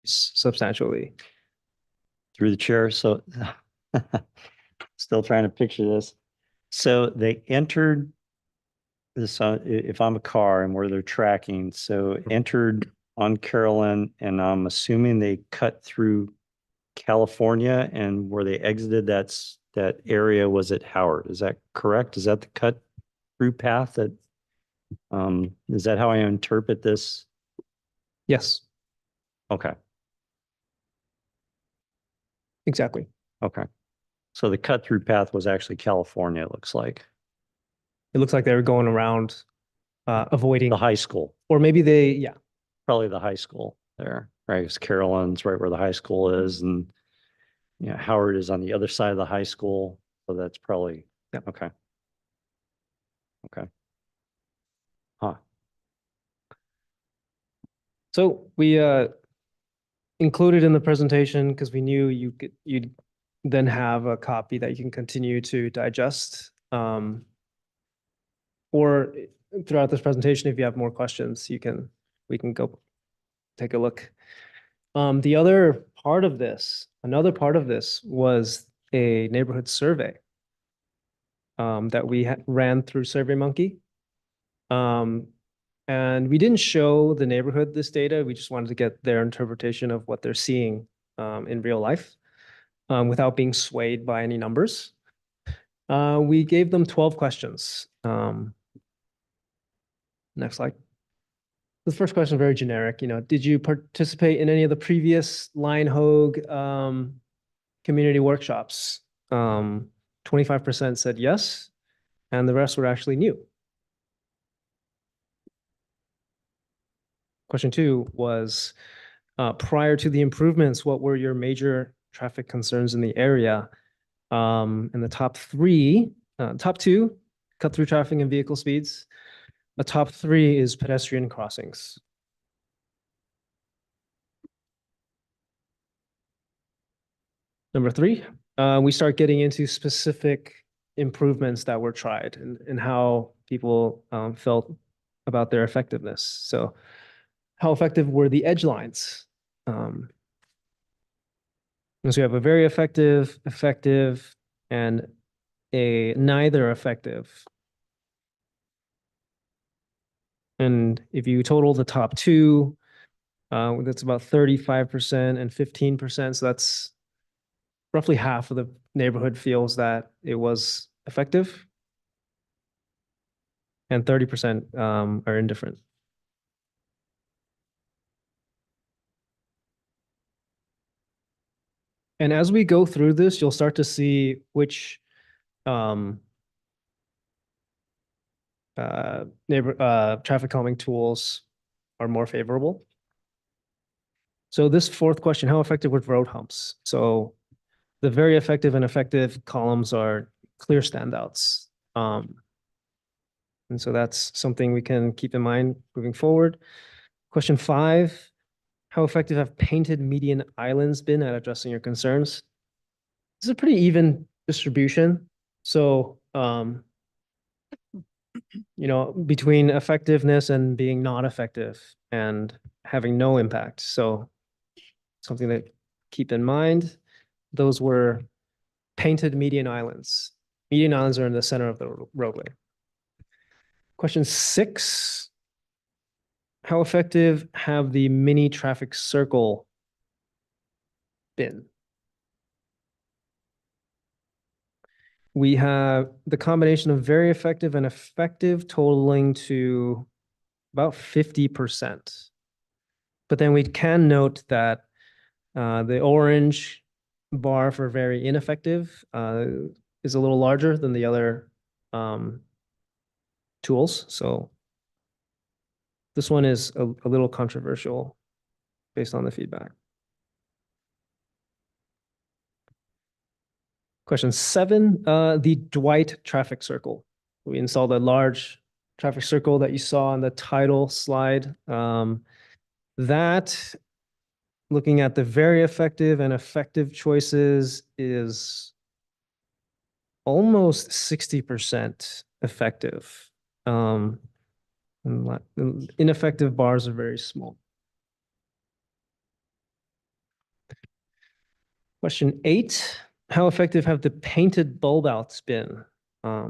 substantially. Through the chair. So still trying to picture this. So they entered this, if I'm a car and where they're tracking, so entered on Carolyn, and I'm assuming they cut through California, and where they exited that area was at Howard. Is that correct? Is that the cut through path that, is that how I interpret this? Yes, Okay. exactly. Okay. So the cut through path was actually California, it looks like. It looks like they were going around The avoiding, high school, or maybe they, yeah, probably the high school there, right? Because Carolyn's right where the high school is, and Howard is on the other side of the high school. So that's probably yeah. okay. Okay. Huh. So we included in the presentation because we knew you'd then have a copy that you can continue to digest. Or throughout this presentation, if you have more questions, we can go take a look. The other part of this, another part of this was a neighborhood survey that we ran through SurveyMonkey. And we didn't show the neighborhood this data. We just wanted to get their interpretation of what they're seeing in real life without being swayed by any numbers. We gave them 12 questions. Next slide. The first question is very generic. Did you participate in any of the previous Lion Hogue community workshops? 25% said yes, and the rest were actually new. Question 2 was, prior to the improvements, what were your major traffic concerns in the area? And the top 2, cut through traffic and vehicle speeds. The top 3 is pedestrian crossings. Number 3, we start getting into specific improvements that were tried and how people felt about their effectiveness. So how effective were the edge lines? So we have a very effective, and a neither effective. And if you total the top 2, that's about 35% and 15%. So that's roughly half of the neighborhood feels that it was effective, and 30% are indifferent. And as we go through this, you'll start to see which traffic calming tools are more favorable. So this 4th question, how effective were road humps? So the very effective and effective columns are clear standouts. And so that's something we can keep in mind moving forward. Question 5, how effective have painted median islands been at addressing your concerns? This is a pretty even distribution. So, between effectiveness and being not effective and having no impact. So something to keep in mind. Those were painted median islands. Median islands are in the center of the roadway. Question 6, how effective have the mini traffic circle been? We have the combination of very effective and effective totaling to about 50%. But then we can note that the orange bar for very ineffective is a little larger than the other tools. So this one is a little controversial based on the feedback. Question 7, the Dwight traffic circle. We installed a large traffic circle that you saw on the title slide. That, looking at the very effective and effective choices, is almost 60% effective. Ineffective bars are very small. Question 8, how effective have the painted bulb outs been?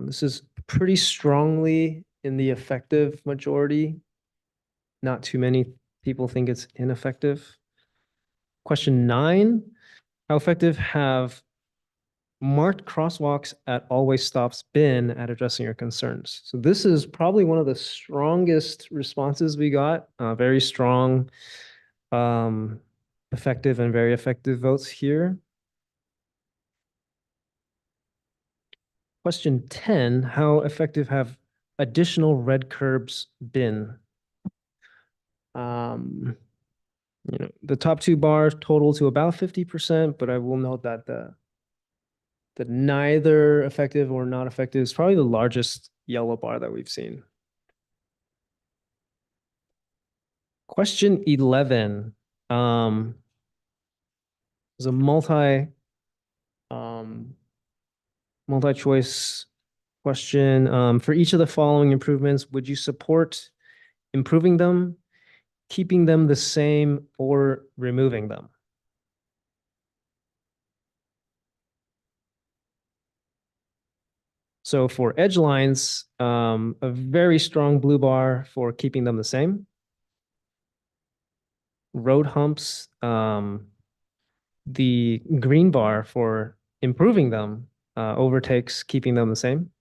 This is pretty strongly in the effective majority. Not too many people think it's ineffective. Question 9, how effective have marked crosswalks at all-way stops been at addressing your concerns? So this is probably one of the strongest responses we got. Very strong, effective and very effective votes here. Question 10, how effective have additional red curbs been? The top two bars total to about 50%, but I will note that the neither effective or not effective is probably the largest yellow bar that we've seen. Question 11 is a multi-choice question. For each of the following improvements, would you support improving them, keeping them the same, or removing them? So for edge lines, a very strong blue bar for keeping them the same. Road humps, the green bar for improving them overtakes keeping them the same.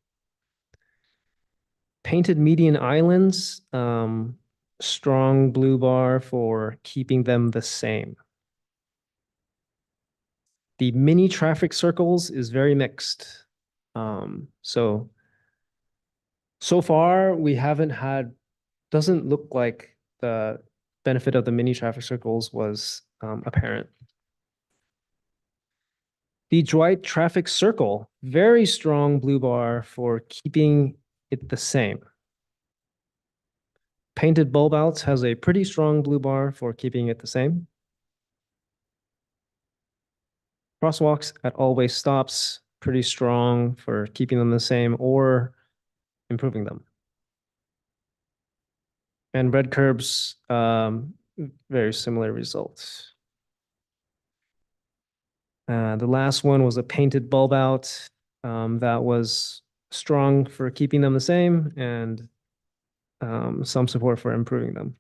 Painted median islands, strong blue bar for keeping them the same. The mini traffic circles is very mixed. So far we haven't had, doesn't look like the benefit of the mini traffic circles was apparent. The Dwight traffic circle, very strong blue bar for keeping it the same. Painted bulb outs has a pretty strong blue bar for keeping it the same. Crosswalks at all-way stops, pretty strong for keeping them the same or improving them. And red curbs, very similar results. The last one was a painted bulb out that was strong for keeping them the same and some support for improving them.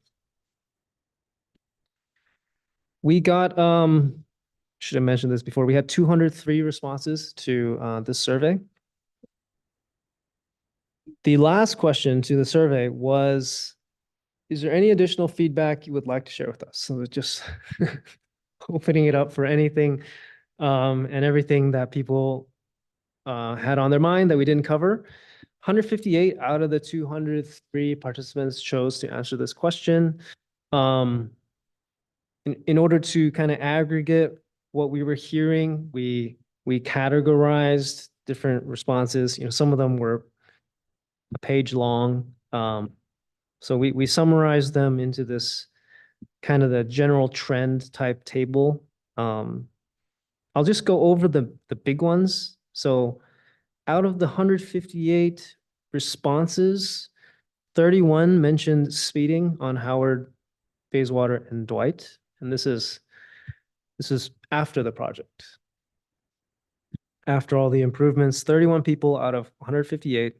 We got, should have mentioned this before, we had 203 responses to this survey. The last question to the survey was, is there any additional feedback you would like to share with us? So just opening it up for anything and everything that people had on their mind that we didn't cover. 158 out of the 203 participants chose to answer this question. In order to kind of aggregate what we were hearing, we categorized different responses. Some of them were a page long. So we summarized them into this kind of the general trend type table. I'll just go over the big ones. So out of the 158 responses, 31 mentioned speeding on Howard, Bayswater, and Dwight. And this is after the project. After all the improvements, 31 people out of 158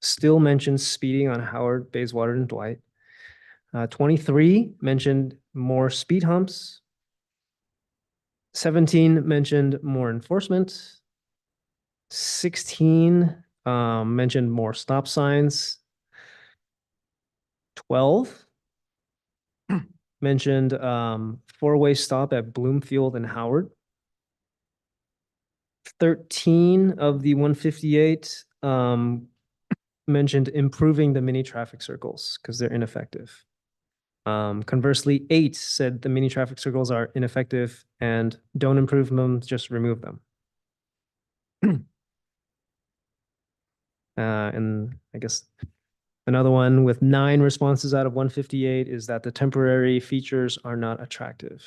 still mentioned speeding on Howard, Bayswater, and Dwight. 23 mentioned more speed humps. 17 mentioned more enforcement. 16 mentioned more stop signs. 12 mentioned four-way stop at Bloomfield and Howard. 13 of the 158 mentioned improving the mini traffic circles because they're ineffective. Conversely, 8 said the mini traffic circles are ineffective and don't improve them, just remove them. And I guess another one with 9 responses out of 158 is that the temporary features are not attractive.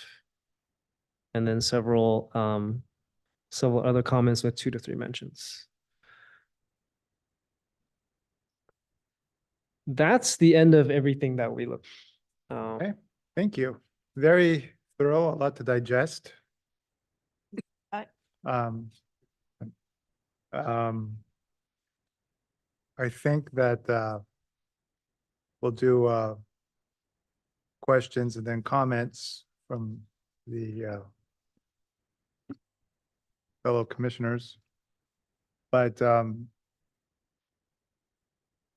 And then several other comments with 2 to 3 mentions. That's the end of everything that we looked. Okay, thank you. Very thorough, a lot to digest. Um, um, I think that, we'll do, questions and then comments from the, fellow commissioners. But,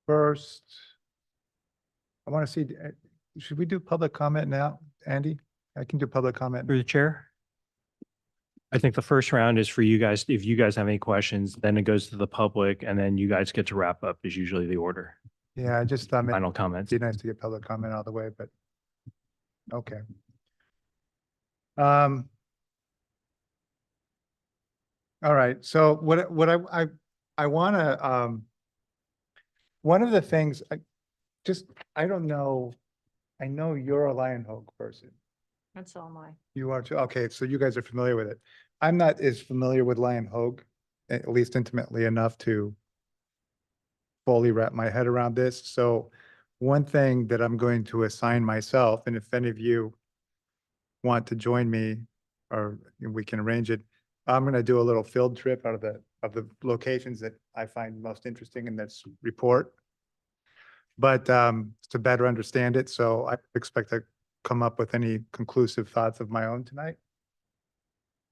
first, I want to see, should we do public comment now, Andy? I can do public comment. Through the chair. I think the first round is for you guys. If you guys have any questions, then it goes to the public and then you guys get to wrap up is usually the order. Yeah, I just thought Final it'd comments. be nice to get public comment out of the way, but okay. All right, so what I want to, one of the things, I don't know, I know you're a Lion Hogue person. That's all mine. You are too, okay, so you guys are familiar with it. I'm not as familiar with Lion Hogue, at least intimately enough to fully wrap my head around this. So one thing that I'm going to assign myself, and if any of you want to join me, or we can arrange it, I'm gonna do a little field trip out of the locations that I find most interesting in this report. But to better understand it, so I expect to come up with any conclusive thoughts of my own tonight.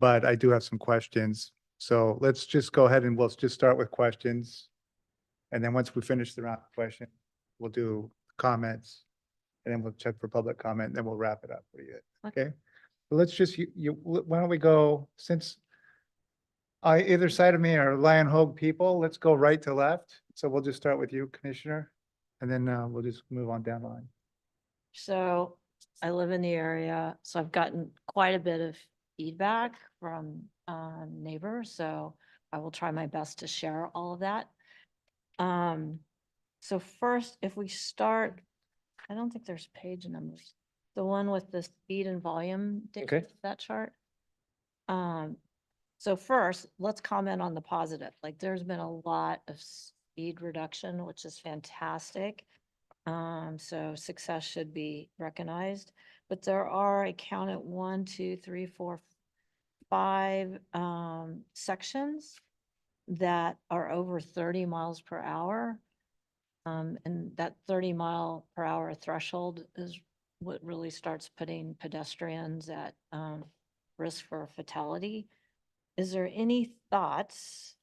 But I do have some questions, so let's just go ahead and we'll just start with questions. And then once we finish the round of question, we'll do comments. And then we'll check for public comment, and then we'll wrap it up for you. Okay? So let's just, why don't we go, since either side of me are Lion Hogue people, let's go right to left. So we'll just start with you, Commissioner, and then we'll just move on down the line. So I live in the area, so I've gotten quite a bit of feedback from neighbors, so I will try my best to share all of that. So first, if we start, I don't think there's page numbers. The one with the speed and volume, Okay. that chart. So first, let's comment on the positive. Like, there's been a lot of speed reduction, which is fantastic. So success should be recognized, but there are, I counted 1, 2, 3, 4, 5 sections that are over 30 miles per hour. And that 30-mile-per-hour threshold is what really starts putting pedestrians at risk for fatality. Is there any thoughts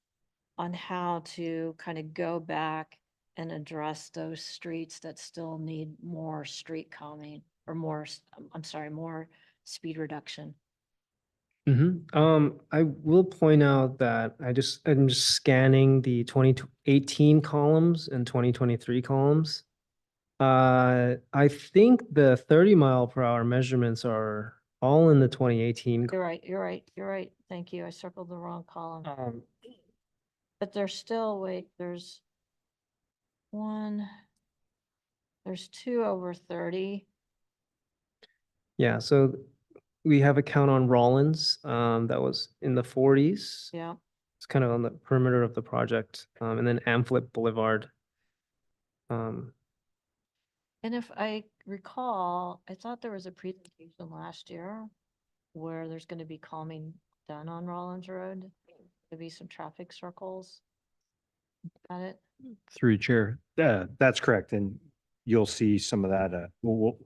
on how to kind of go back and address those streets that still need more street calming or more, I'm sorry, more speed reduction? I will point out that I'm just scanning the 2018 columns and 2023 columns. I think the 30-mile-per-hour measurements are all in the 2018. You're right, you're right, you're right. Thank you. I circled the wrong column. But there's still, wait, there's 2 over 30. Yeah, so we have a count on Rollins, that was in the 40s. Yeah. It's kind of on the perimeter of the project, and then Amflip Boulevard. And if I recall, I thought there was a presentation last year where there's going to be calming done on Rollins Road. There'll be some traffic circles. Got it? Through the chair. That's correct. And you'll see some of that. I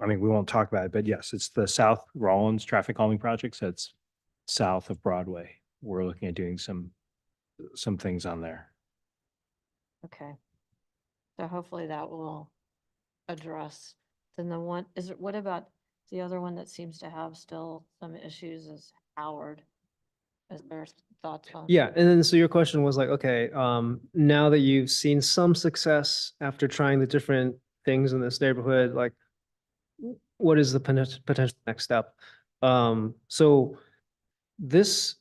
mean, we won't talk about it, but yes, it's the South Rollins traffic calming project. So it's south of Broadway. We're looking at doing some things on there. Okay. So hopefully that will address. Then the one, what about the other one that seems to have still some issues is Howard? Is there thoughts on? Yeah, and then so your question was like, okay, now that you've seen some success after trying the different things in this neighborhood, like what is the potential next step? So this,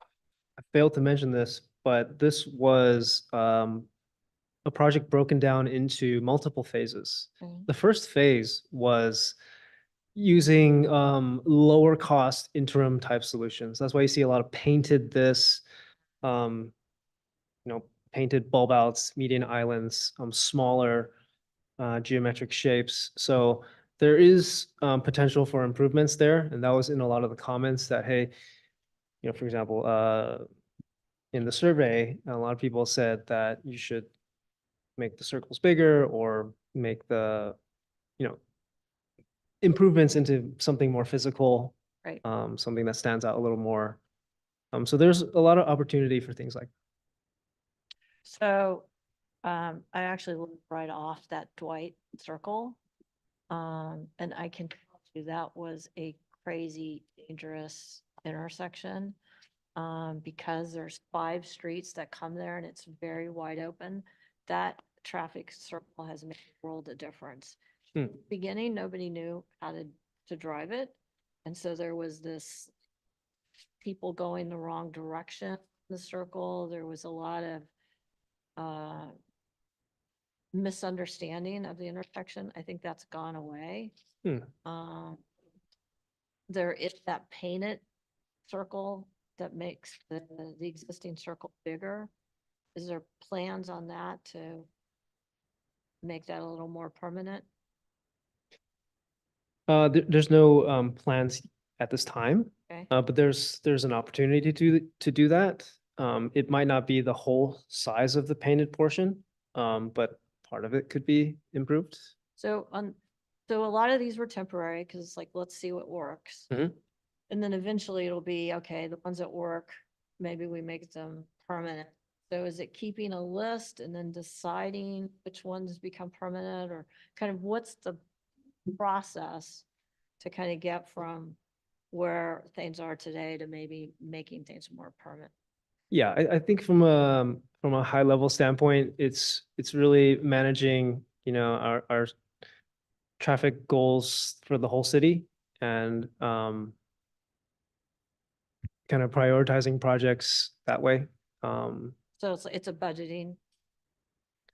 I failed to mention this, but this was a project broken down into multiple phases. Okay. The first phase was using lower cost interim type solutions. That's why you see a lot of painted painted bulb outs, median islands, smaller geometric shapes. So there is potential for improvements there. And that was in a lot of the comments that, hey, for example, in the survey, a lot of people said that you should make the circles bigger or make the, improvements into something more physical, Right. something that stands out a little more. So there's a lot of opportunity for things like, So, I actually lived right off that Dwight Circle. And I can tell you that was a crazy dangerous intersection. Because there's 5 streets that come there and it's very wide open. That traffic circle has made a world of difference. Hmm. Beginning, nobody knew how to drive it. And so there was this people going the wrong direction, in the circle. There was a lot of misunderstanding of the intersection. I think that's gone away. Hmm. There is that painted circle that makes the existing circle bigger. Is there plans on that to make that a little more permanent? there's no plans at this time, Okay, but there's an opportunity to do that. It might not be the whole size of the painted portion, but part of it could be improved. so so a lot of these were temporary because it's like, let's see what works. Mhm. And then eventually it'll be, okay, the ones that work, maybe we make them permanent. So is it keeping a list and then deciding which ones become permanent, or kind of what's the process to kind of get from where things are today to maybe making things more permanent? Yeah, I think from a high level standpoint, it's really managing, our traffic goals for the whole city and kind of prioritizing projects that way. So it's a budgeting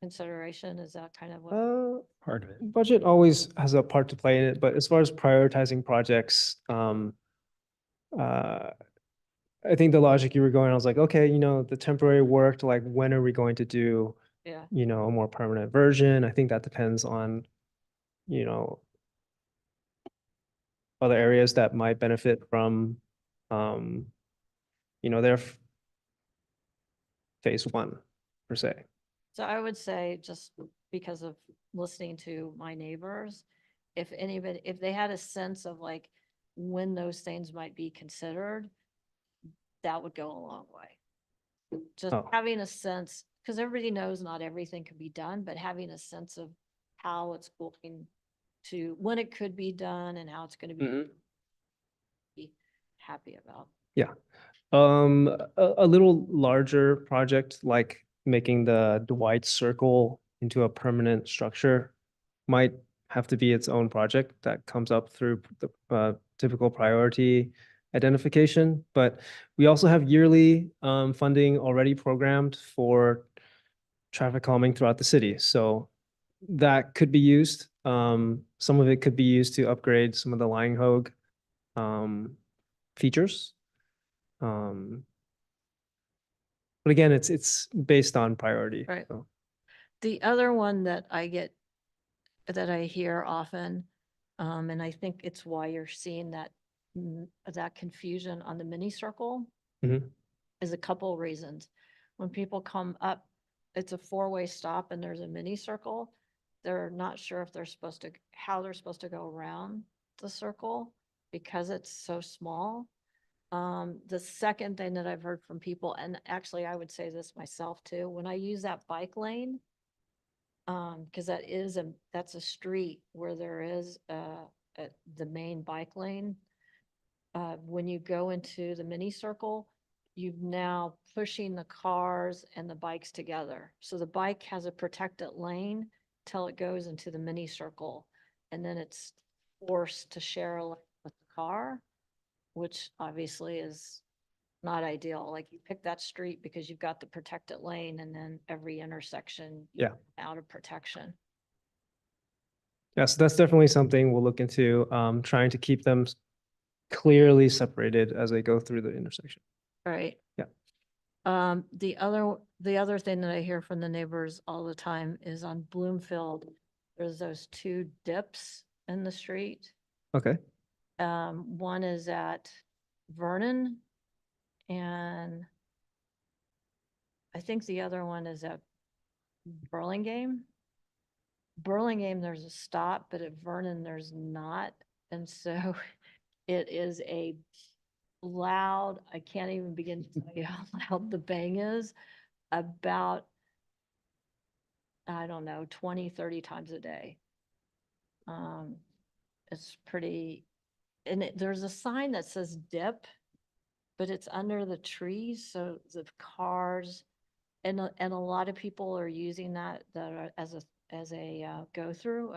consideration, is that kind of what? Part of it. Budget always has a part to play in it, but as far as prioritizing projects, uh, I think the logic you were going, I was like, okay, the temporary worked, like when are we going to do, Yeah, a more permanent version? I think that depends on, you know, other areas that might benefit from, um, their phase 1 per se. so I would say, just because of listening to my neighbors, if anybody, if they had a sense of like when those things might be considered, that would go a long way. Just Oh. having a sense, because everybody knows not everything can be done, but having a sense of how it's going to, when it could be done and how it's going to Mhm. be happy about. Yeah. A little larger project like making the Dwight Circle into a permanent structure might have to be its own project that comes up through the typical priority identification. But we also have yearly funding already programmed for traffic calming throughout the city. So that could be used. Some of it could be used to upgrade some of the Langhove features. But again, it's based on priority. Right. So. The other one that that I hear often, and I think it's why you're seeing that, that confusion on the mini circle, Mhm. is a couple reasons. When people come up, it's a 4-way stop and there's a mini circle. They're not sure if they're supposed to, how they're supposed to go around the circle because it's so small. The second thing that I've heard from people, and actually I would say this myself too, when I use that bike lane, because that's a street where there is the main bike lane. When you go into the mini circle, you've now pushing the cars and the bikes together. So the bike has a protected lane till it goes into the mini circle. And then it's forced to share a lane with the car, which obviously is not ideal. Like you pick that street because you've got the protected lane and then every intersection Yeah. out of protection. Yes, that's definitely something we'll look into, trying to keep them clearly separated as they go through the intersection. Right. Yeah. The other thing that I hear from the neighbors all the time is on Bloomfield, there's those 2 dips in the street. Okay. One is at Vernon And I think the other one is at Burlingame. Burlingame, there's a stop, but at Vernon, there's not. And so it is a loud, I can't even begin to tell you how loud the bang is, about, I don't know, 20, 30 times a day. It's pretty, and there's a sign that says dip, but it's under the trees, so the cars, and a lot of people are using that as a go through.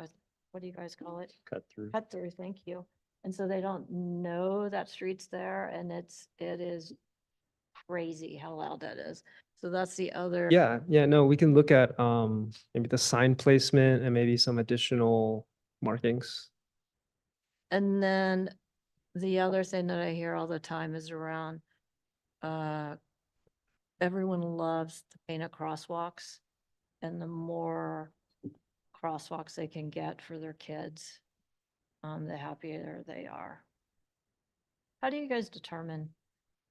What do you guys call it? Cut through. Cut through. Thank you. And so they don't know that street's there, and it is crazy how loud that is. So that's the other. Yeah, yeah, no, we can look at maybe the sign placement and maybe some additional markings. And then the other thing that I hear all the time is around, everyone loves the painted crosswalks, and the more crosswalks they can get for their kids, the happier they are. How do you guys determine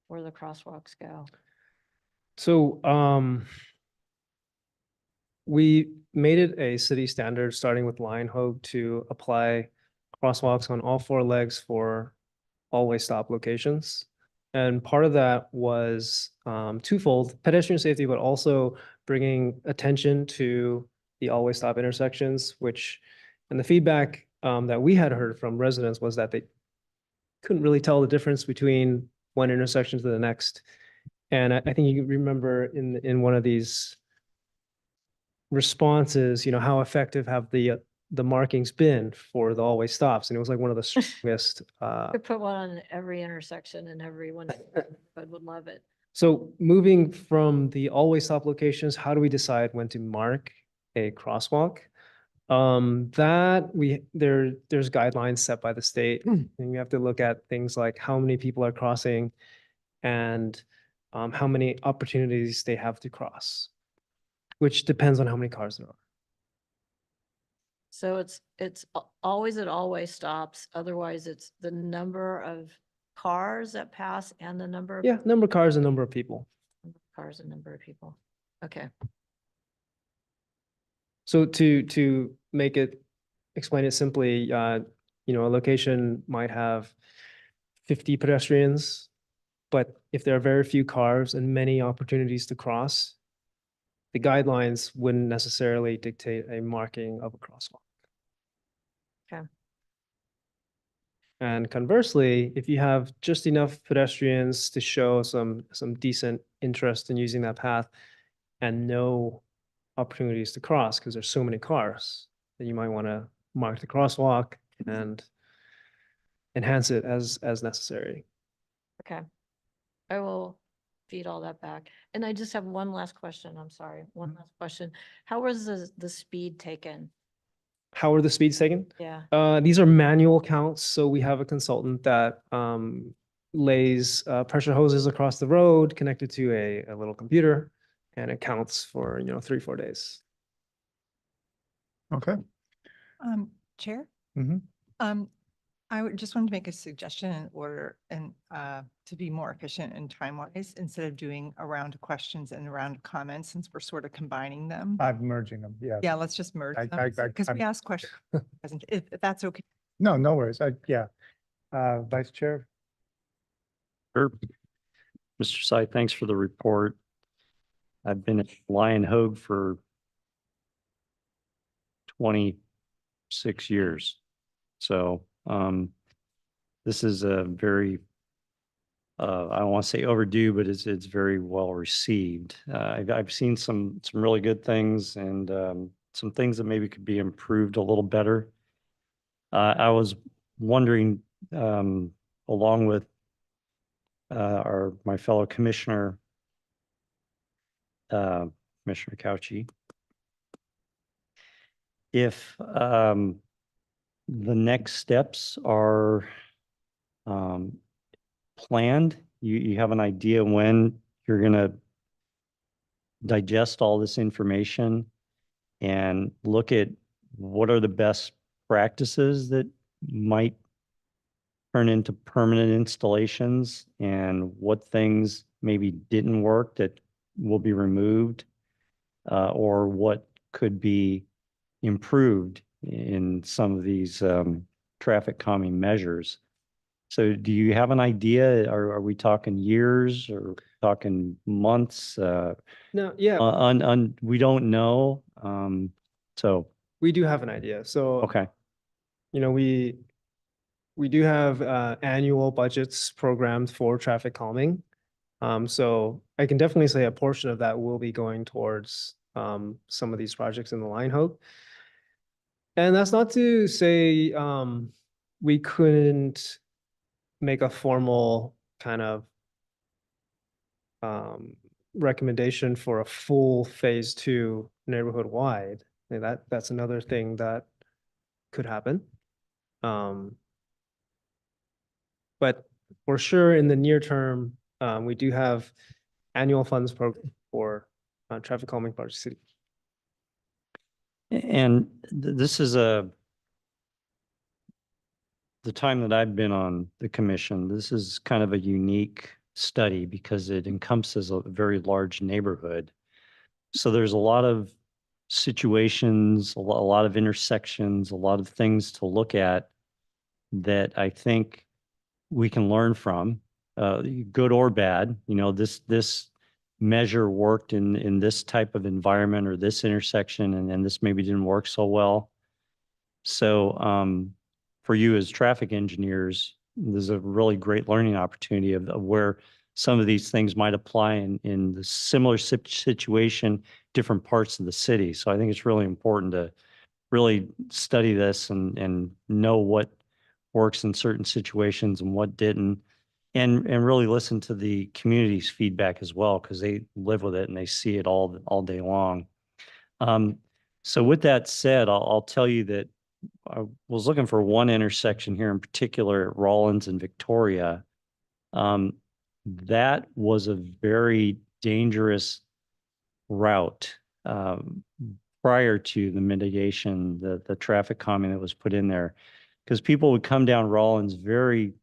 where the crosswalks go? So, we made it a city standard, starting with Lion Hogue, to apply crosswalks on all four legs for always stop locations. And part of that was twofold: pedestrian safety, but also bringing attention to the always stop intersections, which, and the feedback that we had heard from residents was that they couldn't really tell the difference between one intersection to the next. And I think you remember in one of these responses, how effective have the markings been for the always stops? And it was like one of the strongest. Could put one on every intersection, and everyone would love it. So moving from the always stop locations, how do we decide when to mark a crosswalk? There's guidelines set by the state, and you have to look at things like how many people are crossing and how many opportunities they have to cross, which depends on how many cars there are. So it's always at always stops. Otherwise, it's the number of cars that pass and the number of Yeah, number of cars and number of people. cars and number of people. Okay. So to explain it simply, a location might have 50 pedestrians, but if there are very few cars and many opportunities to cross, the guidelines wouldn't necessarily dictate a marking of a crosswalk. Okay. And conversely, if you have just enough pedestrians to show some decent interest in using that path and no opportunities to cross because there's so many cars, then you might want to mark the crosswalk and enhance it as necessary. Okay. I will feed all that back. And I just have one last question. I'm sorry. One last question. How was the speed taken? How are the speeds taken? Yeah. These are manual counts, so we have a consultant that lays pressure hoses across the road connected to a little computer, and it counts for 3-4 days. Okay. Chair? Mhm. I would just want to make a suggestion in order and to be more efficient and time-wise, instead of doing a round of questions and a round of comments, since we're sort of combining them. I'm merging them, yeah. Yeah, let's just merge I- them, I- because we I'm- asked questions, if that's okay. No, no worries. Yeah. Vice Chair, Sure. Mr. Sy, thanks for the report. I've been at Lion Hogue for 26 years. So this is a very, I don't want to say overdue, but it's very well received. I've seen some really good things and some things that maybe could be improved a little better. I was wondering, along with my fellow commissioner, Commissioner Couchy, if the next steps are planned, you have an idea when you're going to digest all this information and look at what are the best practices that might turn into permanent installations and what things maybe didn't work that will be removed, or what could be improved in some of these traffic calming measures. So do you have an idea? Are we talking years or talking months? No, yeah, We don't know. So, we do have an idea. So, okay, you know, we do have annual budgets programmed for traffic calming. So I can definitely say a portion of that will be going towards some of these projects in the line hope. And that's not to say we couldn't make a formal kind of recommendation for a full phase 2 neighborhood wide. And that's another thing that could happen. But for sure, in the near term, we do have annual funds program for traffic calming project city. and this is the time that I've been on the commission, this is kind of a unique study because it encompasses a very large neighborhood. So there's a lot of situations, a lot of intersections, a lot of things to look at that I think we can learn from, good or bad. You know, this measure worked in this type of environment or this intersection, and this maybe didn't work so well. So for you as traffic engineers, there's a really great learning opportunity of where some of these things might apply in the similar situation, different parts of the city. So I think it's really important to really study this and know what works in certain situations and what didn't, and really listen to the community's feedback as well, because they live with it and they see it all day long. So with that said, I'll tell you that I was looking for one intersection here in particular at Rollins and Victoria. That was a very dangerous route prior to the mitigation, the traffic calming that was put in there, because people would come down Rollins very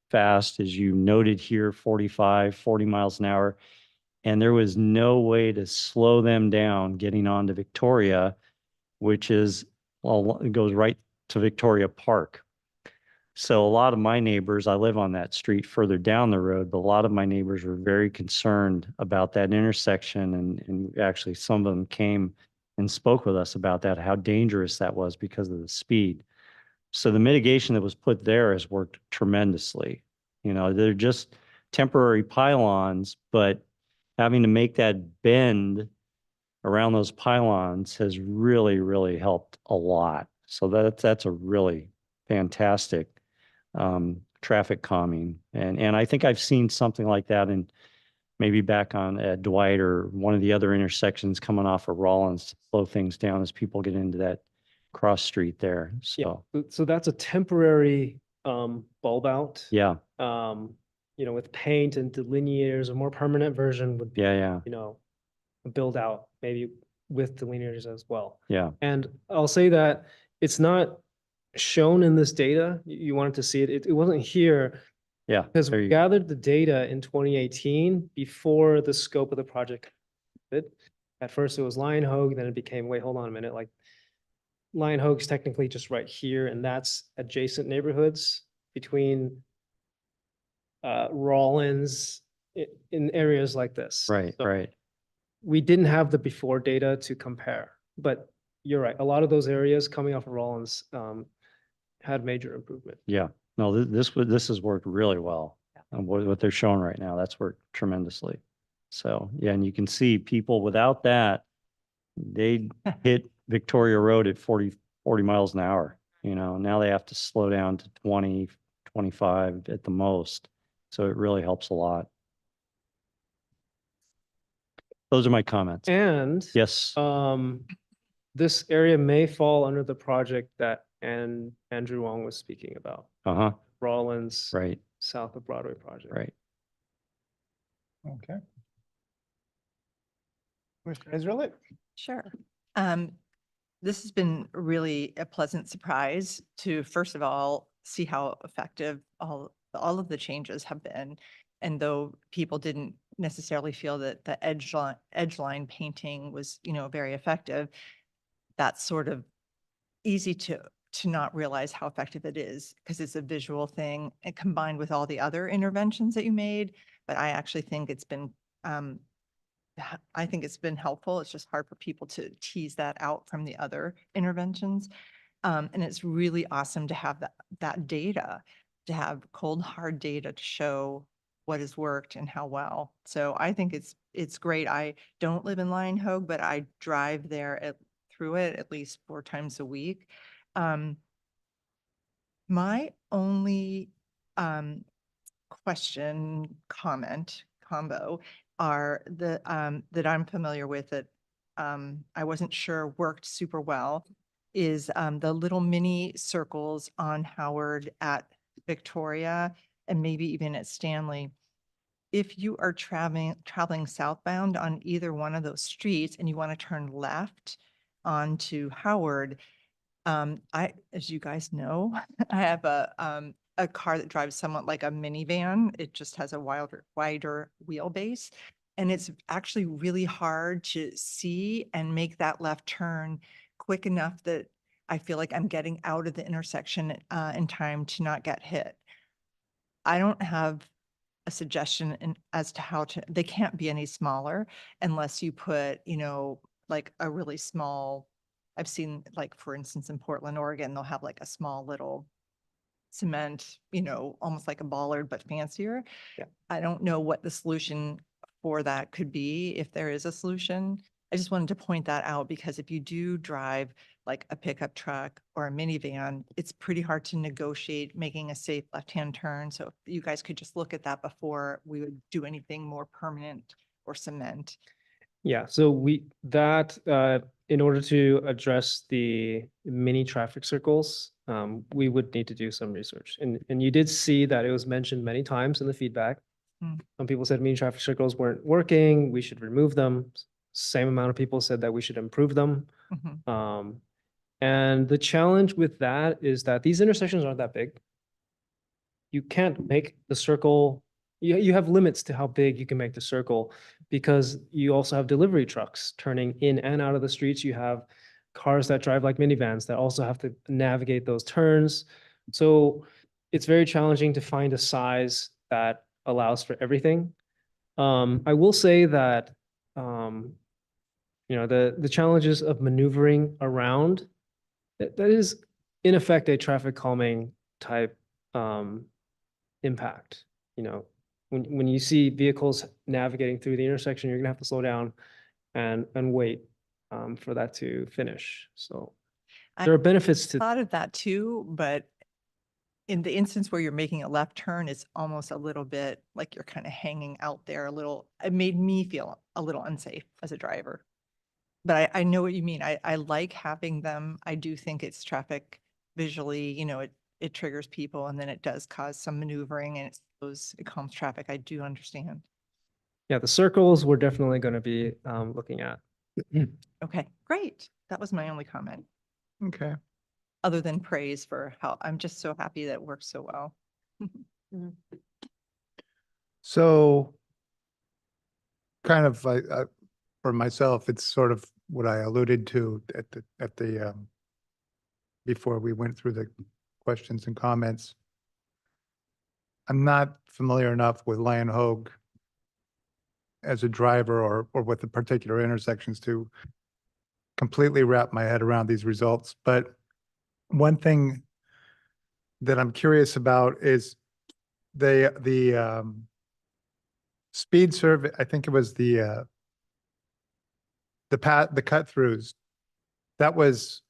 fast, as you noted here, 45, 40 miles an hour. And there was no way to slow them down getting onto Victoria, which is, well, it goes right to Victoria Park. So a lot of my neighbors, I live on that street further down the road, but a lot of my neighbors were very concerned about that intersection. And actually some of them came and spoke with us about that, how dangerous that was because of the speed. So the mitigation that was put there has worked tremendously. You know, they're just temporary pylons, but having to make that bend around those pylons has really, really helped a lot. So that's a really fantastic traffic calming. And I think I've seen something like that in maybe back on at Dwight or one of the other intersections coming off of Rollins to slow things down as people get into that cross street there. Yeah, So, so that's a temporary bulb out. yeah, You know, with paint and delineators. A more permanent version would be, yeah, you know, build out maybe with delineators as well. yeah. And I'll say that it's not shown in this data. You wanted to see it. It wasn't here Yeah. because there we you- gathered the data in 2018 before the scope of the project. At first it was Lion Hogue, then it became, wait, hold on a minute, like Lion Hogue's technically just right here, and that's adjacent neighborhoods between Rollins in areas like this. Right, So right. we didn't have the before data to compare, but you're right. A lot of those areas coming off of Rollins had major improvement. Yeah. No, this has worked really well. And what they're showing right now, that's worked tremendously. So, yeah, and you can see people without that, they hit Victoria Road at 40 miles an hour. You know, now they have to slow down to 20, 25 at the most. So it really helps a lot. Those are my comments. And Yes. this area may fall under the project that Andrew Wong was speaking about, Uh-huh. Rollins Right, South of Broadway project. right. Okay. Commissioner Israelit? Sure. This has been really a pleasant surprise to, first of all, see how effective all of the changes have been. And though people didn't necessarily feel that the edge line painting was, very effective, that's sort of easy to not realize how effective it is because it's a visual thing and combined with all the other interventions that you made. But I actually think it's been, I think it's been helpful. It's just hard for people to tease that out from the other interventions. And it's really awesome to have that data, to have cold, hard data to show what has worked and how well. So I think it's great. I don't live in Lion Hogue, but I drive there through it at least 4 times a week. My only question, comment, combo are that I'm familiar with that I wasn't sure worked super well is the little mini circles on Howard at Victoria and maybe even at Stanley. If you are traveling southbound on either one of those streets and you want to turn left onto Howard, as you guys know, I have a car that drives somewhat like a minivan. It just has a wider wheelbase. And it's actually really hard to see and make that left turn quick enough that I feel like I'm getting out of the intersection in time to not get hit. I don't have a suggestion as to how to, they can't be any smaller unless you put, like a really small, I've seen like, for instance, in Portland, Oregon, they'll have like a small little cement, almost like a bollard, but fancier. Yeah. I don't know what the solution for that could be, if there is a solution. I just wanted to point that out because if you do drive like a pickup truck or a minivan, it's pretty hard to negotiate making a safe left-hand turn. So if you guys could just look at that before we would do anything more permanent or cement. Yeah, so in order to address the mini traffic circles, we would need to do some research. And you did see that it was mentioned many times in the feedback. Mm. Some people said mini traffic circles weren't working, we should remove them. Same amount of people said that we should improve them. Mhm. And the challenge with that is that these intersections aren't that big. You can't make the circle, you have limits to how big you can make the circle because you also have delivery trucks turning in and out of the streets. You have cars that drive like minivans that also have to navigate those turns. So it's very challenging to find a size that allows for everything. I will say that the challenges of maneuvering around, that is in effect a traffic calming type impact. When you see vehicles navigating through the intersection, you're gonna have to slow down and wait for that to finish. So there are benefits to, Thought of that too, but in the instance where you're making a left turn, it's almost a little bit like you're kind of hanging out there a little. It made me feel a little unsafe as a driver. But I know what you mean. I like having them. I do think it's traffic visually, it triggers people and then it does cause some maneuvering and it calms traffic. I do understand. yeah, the circles we're definitely going to be looking at. Okay, great. That was my only comment, Okay. other than praise for how I'm just so happy that it works so well. So kind of like, for myself, it's sort of what I alluded to at the before we went through the questions and comments. I'm not familiar enough with Lion Hogue as a driver or with the particular intersections to completely wrap my head around these results. But one thing that I'm curious about is the speed survey. I think it was the cut throughs. That was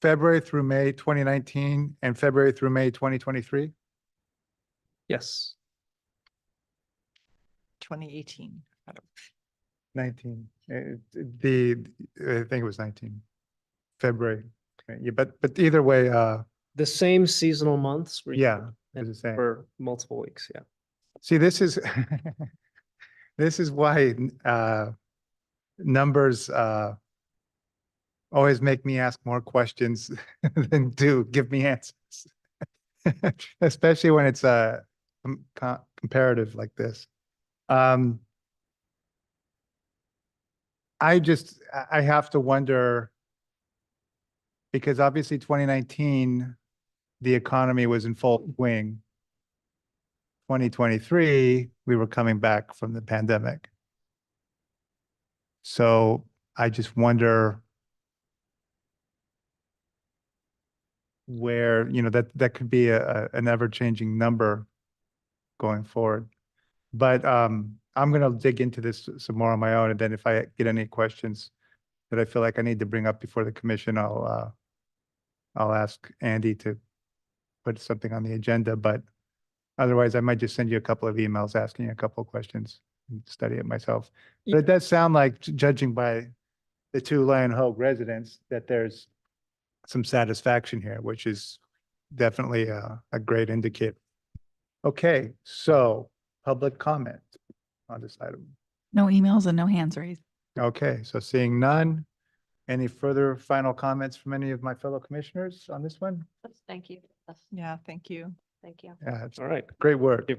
February through May 2019 and February through May 2023. Yes. 2018. 19. I think it was 19 February. Okay, yeah, but either way, The same seasonal months were yeah, as I say. for multiple weeks. Yeah. See, this is this is why numbers always make me ask more questions than do give me answers. especially when it's comparative like this. I have to wonder, because obviously 2019, the economy was in full swing. 2023, we were coming back from the pandemic. So I just wonder where, that could be an ever-changing number going forward. But I'm gonna dig into this some more on my own, and then if I get any questions that I feel like I need to bring up before the commission, I'll ask Andy to put something on the agenda, but otherwise I might just send you a couple of emails asking you a couple of questions and study it myself. But it does sound like, judging by the two Lion Hogue residents, that there's some satisfaction here, which is definitely a great indicator. Okay, so public comment on this item. No emails and no hands raised. Okay, so seeing none, any further final comments from any of my fellow commissioners on this one? Thank you. Yeah, thank you. Thank you. Yeah, it's All right. great work.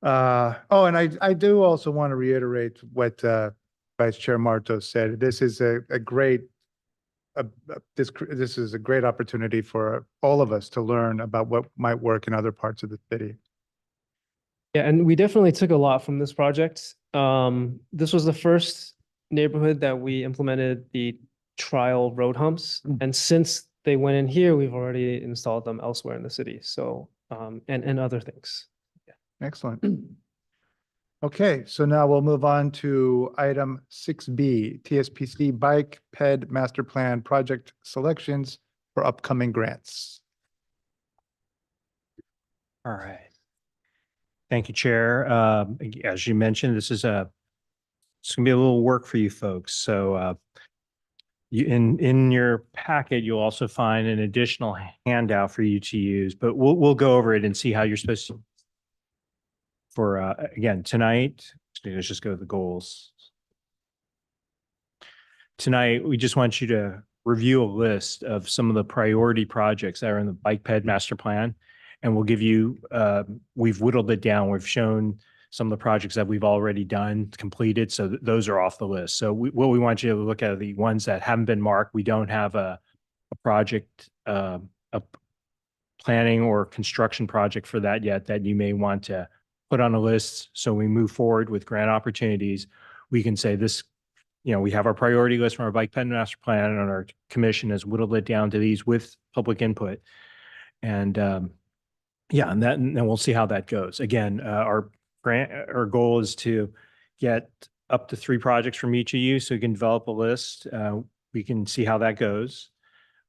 Oh, and I do also want to reiterate what Vice Chair Martos said. This is a great, this is a great opportunity for all of us to learn about what might work in other parts of the city. Yeah, and we definitely took a lot from this project. This was the first neighborhood that we implemented the trial road humps. And since they went in here, we've already installed them elsewhere in the city. So, and other things. Excellent. Okay, so now we'll move on to item 6B, TSPC Bike Ped Master Plan Project Selections for upcoming grants. All right. Thank you, Chair. As you mentioned, it's gonna be a little work for you folks. So in your packet, you'll also find an additional handout for you to use, but we'll go over it and see how you're supposed to. For again, tonight, let's just go to the goals. Tonight, we just want you to review a list of some of the priority projects that are in the Bike Ped Master Plan. And we'll give you, we've whittled it down. We've shown some of the projects that we've already done, completed. So those are off the list. So what we want you to look at are the ones that haven't been marked. We don't have a project, a planning or construction project for that yet that you may want to put on a list. So we move forward with grant opportunities. We can say this, we have our priority list from our Bike Ped Master Plan, and our commission has whittled it down to these with public input. And yeah, and then we'll see how that goes. Again, our goal is to get up to 3 projects from each of you, so you can develop a list. We can see how that goes.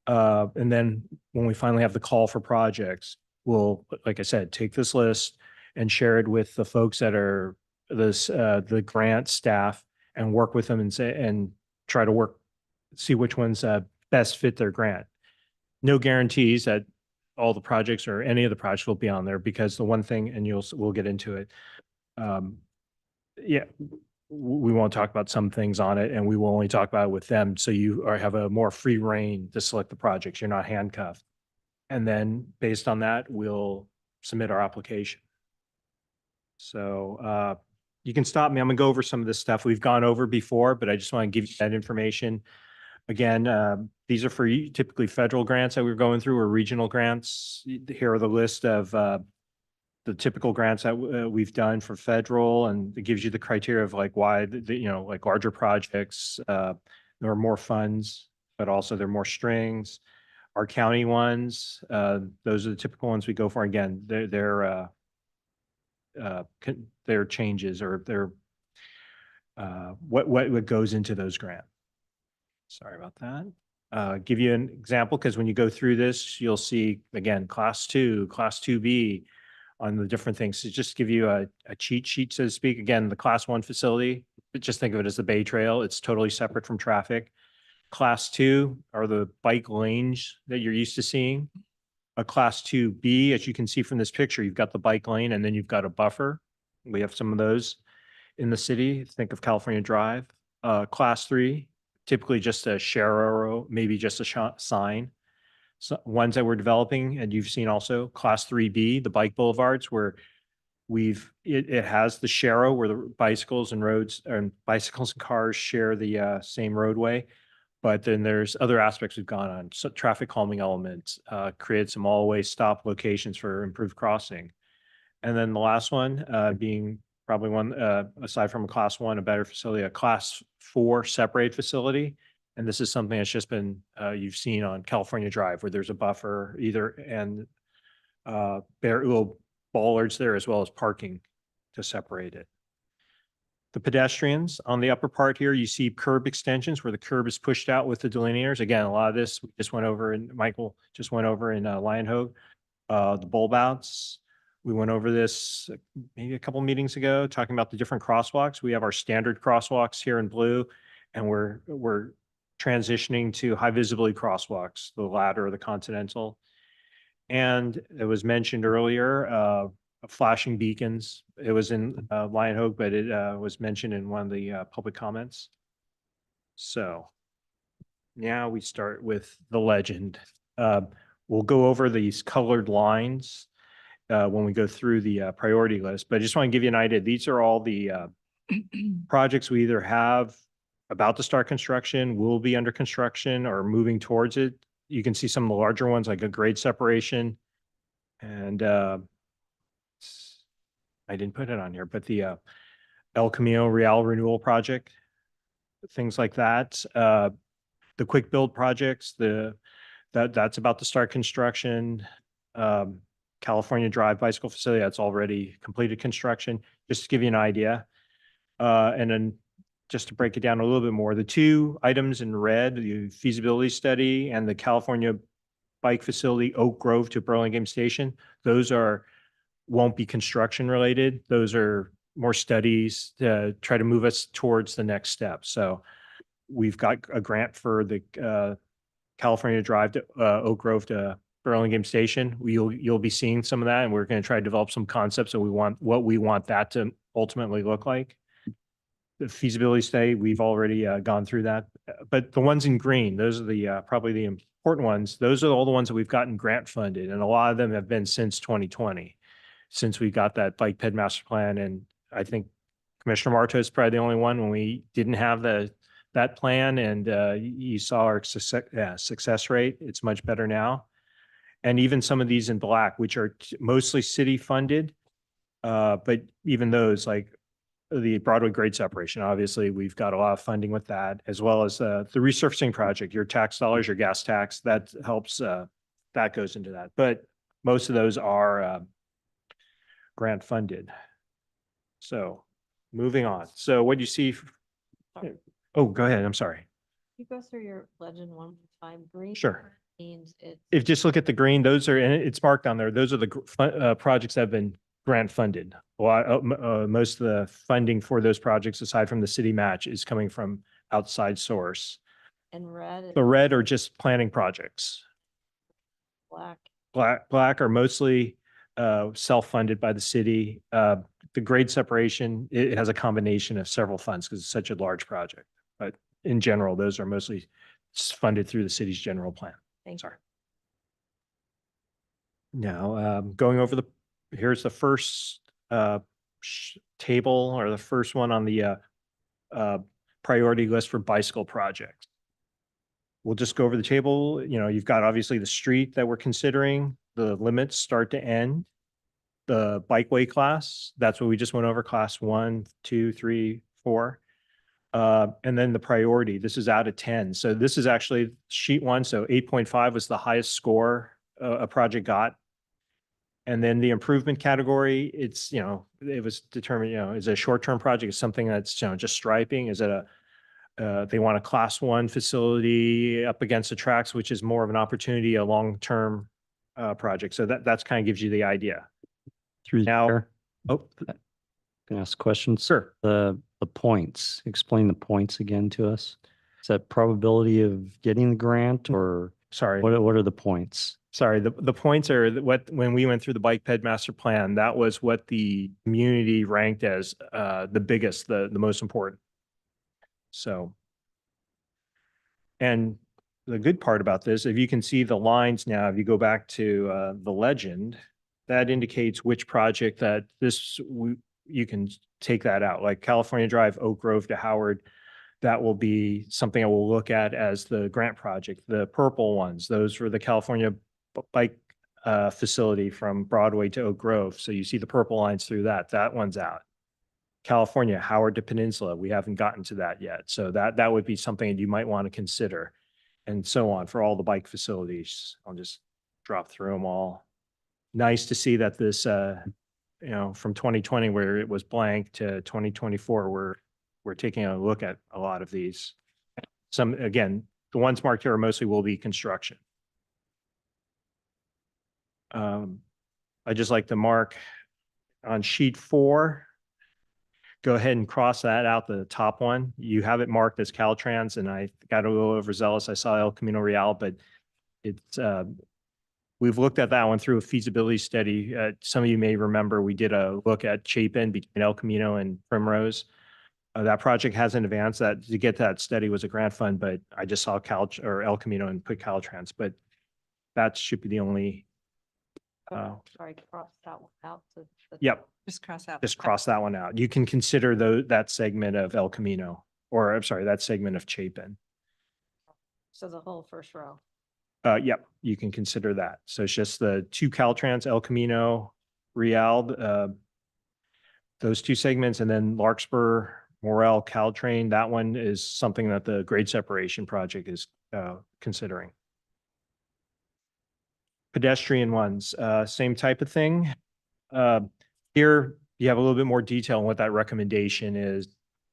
And then when we finally have the call for projects, we'll, like I said, take this list and share it with the folks that are the grant staff, and work with them and try to see which ones best fit their grant. No guarantees that all the projects or any of the projects will be on there, because the one thing, and we'll get into it. Yeah, we won't talk about some things on it, and we will only talk about it with them. So you have a more free reign to select the projects. You're not handcuffed. And then based on that, we'll submit our application. So you can stop me. I'm gonna go over some of this stuff we've gone over before, but I just want to give you that information. Again, these are for typically federal grants that we're going through, or regional grants. Here are the list of the typical grants that we've done for federal, and it gives you the criteria of like why like larger projects, there are more funds, but also there are more strings. Our county ones, those are the typical ones we go for. Again, their changes, or their what goes into those grants. Sorry about that. Give you an example, because when you go through this, you'll see, again, class 2, class 2B on the different things. So just give you a cheat sheet, so to speak. Again, the class 1 facility, just think of it as the Bay Trail. It's totally separate from traffic. Class 2 are the bike lanes that you're used to seeing. A class 2B, as you can see from this picture, you've got the bike lane, and then you've got a buffer. We have some of those in the city. Think of California Drive. Class 3, typically just a share arrow, maybe just a sign. ones that we're developing, and you've seen also Class 3B, the bike boulevards, where it has the Sharrow where the bicycles and roads and bicycles and cars share the same roadway. But then there's other aspects we've gone on, so traffic calming elements, created some all-way stop locations for improved crossing. And then the last one being probably one, aside from a Class 1, a better facility, a Class 4 separated facility. And this is something that's just been, you've seen on California Drive where there's a buffer either and little bollards there as well as parking to separate it. The pedestrians on the upper part here, you see curb extensions where the curb is pushed out with the delineators. Again, a lot of this we just went over and Michael just went over in Lion Hogue. The bulb outs, we went over this maybe a couple meetings ago, talking about the different crosswalks. We have our standard crosswalks here in blue, and we're transitioning to high visibility crosswalks, the Ladder, the Continental. And it was mentioned earlier, flashing beacons. It was in Lion Hogue, but it was mentioned in one of the public comments. So now we start with the legend. We'll go over these colored lines when we go through the priority list, but I just want to give you an idea. These are all the projects we either have about to start construction, will be under construction, or moving towards it. You can see some of the larger ones like a grade separation. And I didn't put it on here, but the El Camino Real Renewal Project, things like that. The quick build projects, that's about to start construction. California Drive Bicycle Facility, that's already completed construction, just to give you an idea. And then just to break it down a little bit more, the two items in red, the feasibility study and the California Bike Facility, Oak Grove to Burlingame Station, those won't be construction related. Those are more studies to try to move us towards the next step. So we've got a grant for the California Drive to Oak Grove to Burlingame Station. You'll be seeing some of that, and we're going to try to develop some concepts of what we want that to ultimately look like. The feasibility study, we've already gone through that, but the ones in green, those are the probably the important ones. Those are all the ones that we've gotten grant funded, and a lot of them have been since 2020, since we got that bike ped master plan. And I think Commissioner Marto is probably the only one when we didn't have that plan, and you saw our success rate. It's much better now. And even some of these in black, which are mostly city funded, but even those like the Broadway grade separation, obviously we've got a lot of funding with that, as well as the resurfacing project, your tax dollars, your gas tax, that helps, that goes into that. But most of those are grant funded. So moving on. So what you see, oh, go ahead. I'm sorry. You go through your legend one more time. Green Sure. means it's If just look at the green, those are, and it's marked on there, those are the projects that have been grant funded. Most of the funding for those projects, aside from the city match, is coming from outside source. and red The and red are just planning projects. black. Black are mostly self-funded by the city. The grade separation, it has a combination of several funds because it's such a large project. But in general, those are mostly funded through the city's general plan. Thank you. Sorry. Now, going over here's the first table, or the first one on the priority list for bicycle projects. We'll just go over the table. You know, you've got obviously the street that we're considering, the limits start to end, the bikeway class, that's what we just went over, class 1, 2, 3, 4. And then the priority, this is out of 10. So this is actually sheet 1. So 8.5 was the highest score a project got. And then the improvement category, it's, you know, it was determined, you know, is it a short-term project? Is something that's, you know, just striping? Is it they want a class 1 facility up against the tracks, which is more of an opportunity, a long-term project. So that's kind of gives you the idea. Through the Now- chair, Oh, can I ask questions? sir. The points, explain the points again to us. Is that probability of getting the grant, or Sorry. what are the points? Sorry, the points are when we went through the bike ped master plan, that was what the community ranked as the biggest, the most important. So, and the good part about this, if you can see the lines now, if you go back to the legend, that indicates which project that you can take that out, like California Drive, Oak Grove to Howard. That will be something I will look at as the grant project. The purple ones, those were the California bike facility from Broadway to Oak Grove. So you see the purple lines through that. That one's out. California, Howard to Peninsula, we haven't gotten to that yet. So that would be something that you might want to consider, and so on for all the bike facilities. I'll just drop through them all. Nice to see that this, from 2020 where it was blank to 2024, we're taking a look at a lot of these. Some, again, the ones marked here mostly will be construction. I just like to mark on sheet 4. Go ahead and cross that out, the top one. You have it marked as Caltrans, and I got a little overzealous. I saw El Camino Real, but it's, we've looked at that one through a feasibility study. Some of you may remember we did a look at Chapin between El Camino and Primrose. That project hasn't advanced. That to get that study was a grant fund, but I just saw El Camino and put Caltrans, but that should be the only. Sorry, cross that one out. Yep. Just cross out. Just cross that one out. You can consider that segment of El Camino, or I'm sorry, that segment of Chapin. So the whole first row. Yep, you can consider that. So it's just the 2 Caltrans, El Camino, Real, those 2 segments, and then Larkspur, Morel, Caltrain. That one is something that the grade separation project is considering. Pedestrian ones, same type of thing. Here, you have a little bit more detail on what that recommendation is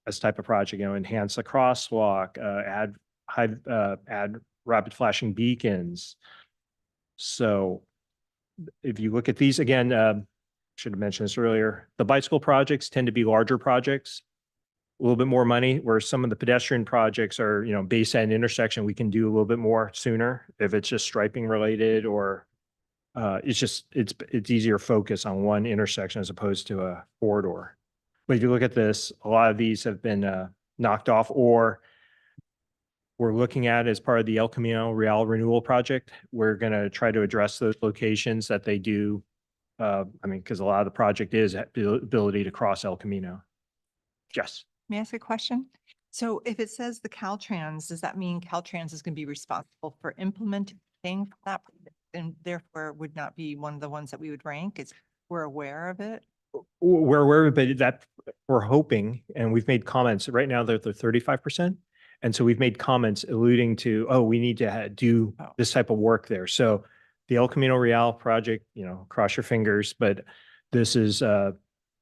as type of project, enhance the crosswalk, add rapid flashing beacons. So if you look at these again, should have mentioned this earlier, the bicycle projects tend to be larger projects, a little bit more money, where some of the pedestrian projects are, base and intersection, we can do a little bit more sooner if it's just striping related, or it's easier focus on one intersection as opposed to a corridor. But if you look at this, a lot of these have been knocked off, or we're looking at as part of the El Camino Real renewal project. We're going to try to address those locations that they do. Because a lot of the project is the ability to cross El Camino. Yes. May I ask a question? So if it says the Caltrans, does that mean Caltrans is going to be responsible for implementing that and therefore would not be one of the ones that we would rank? We're aware of it? We're aware of it, that we're hoping, and we've made comments. Right now they're 35%. And so we've made comments alluding to, we need to do this type of work there. So the El Camino Real project, cross your fingers, but this is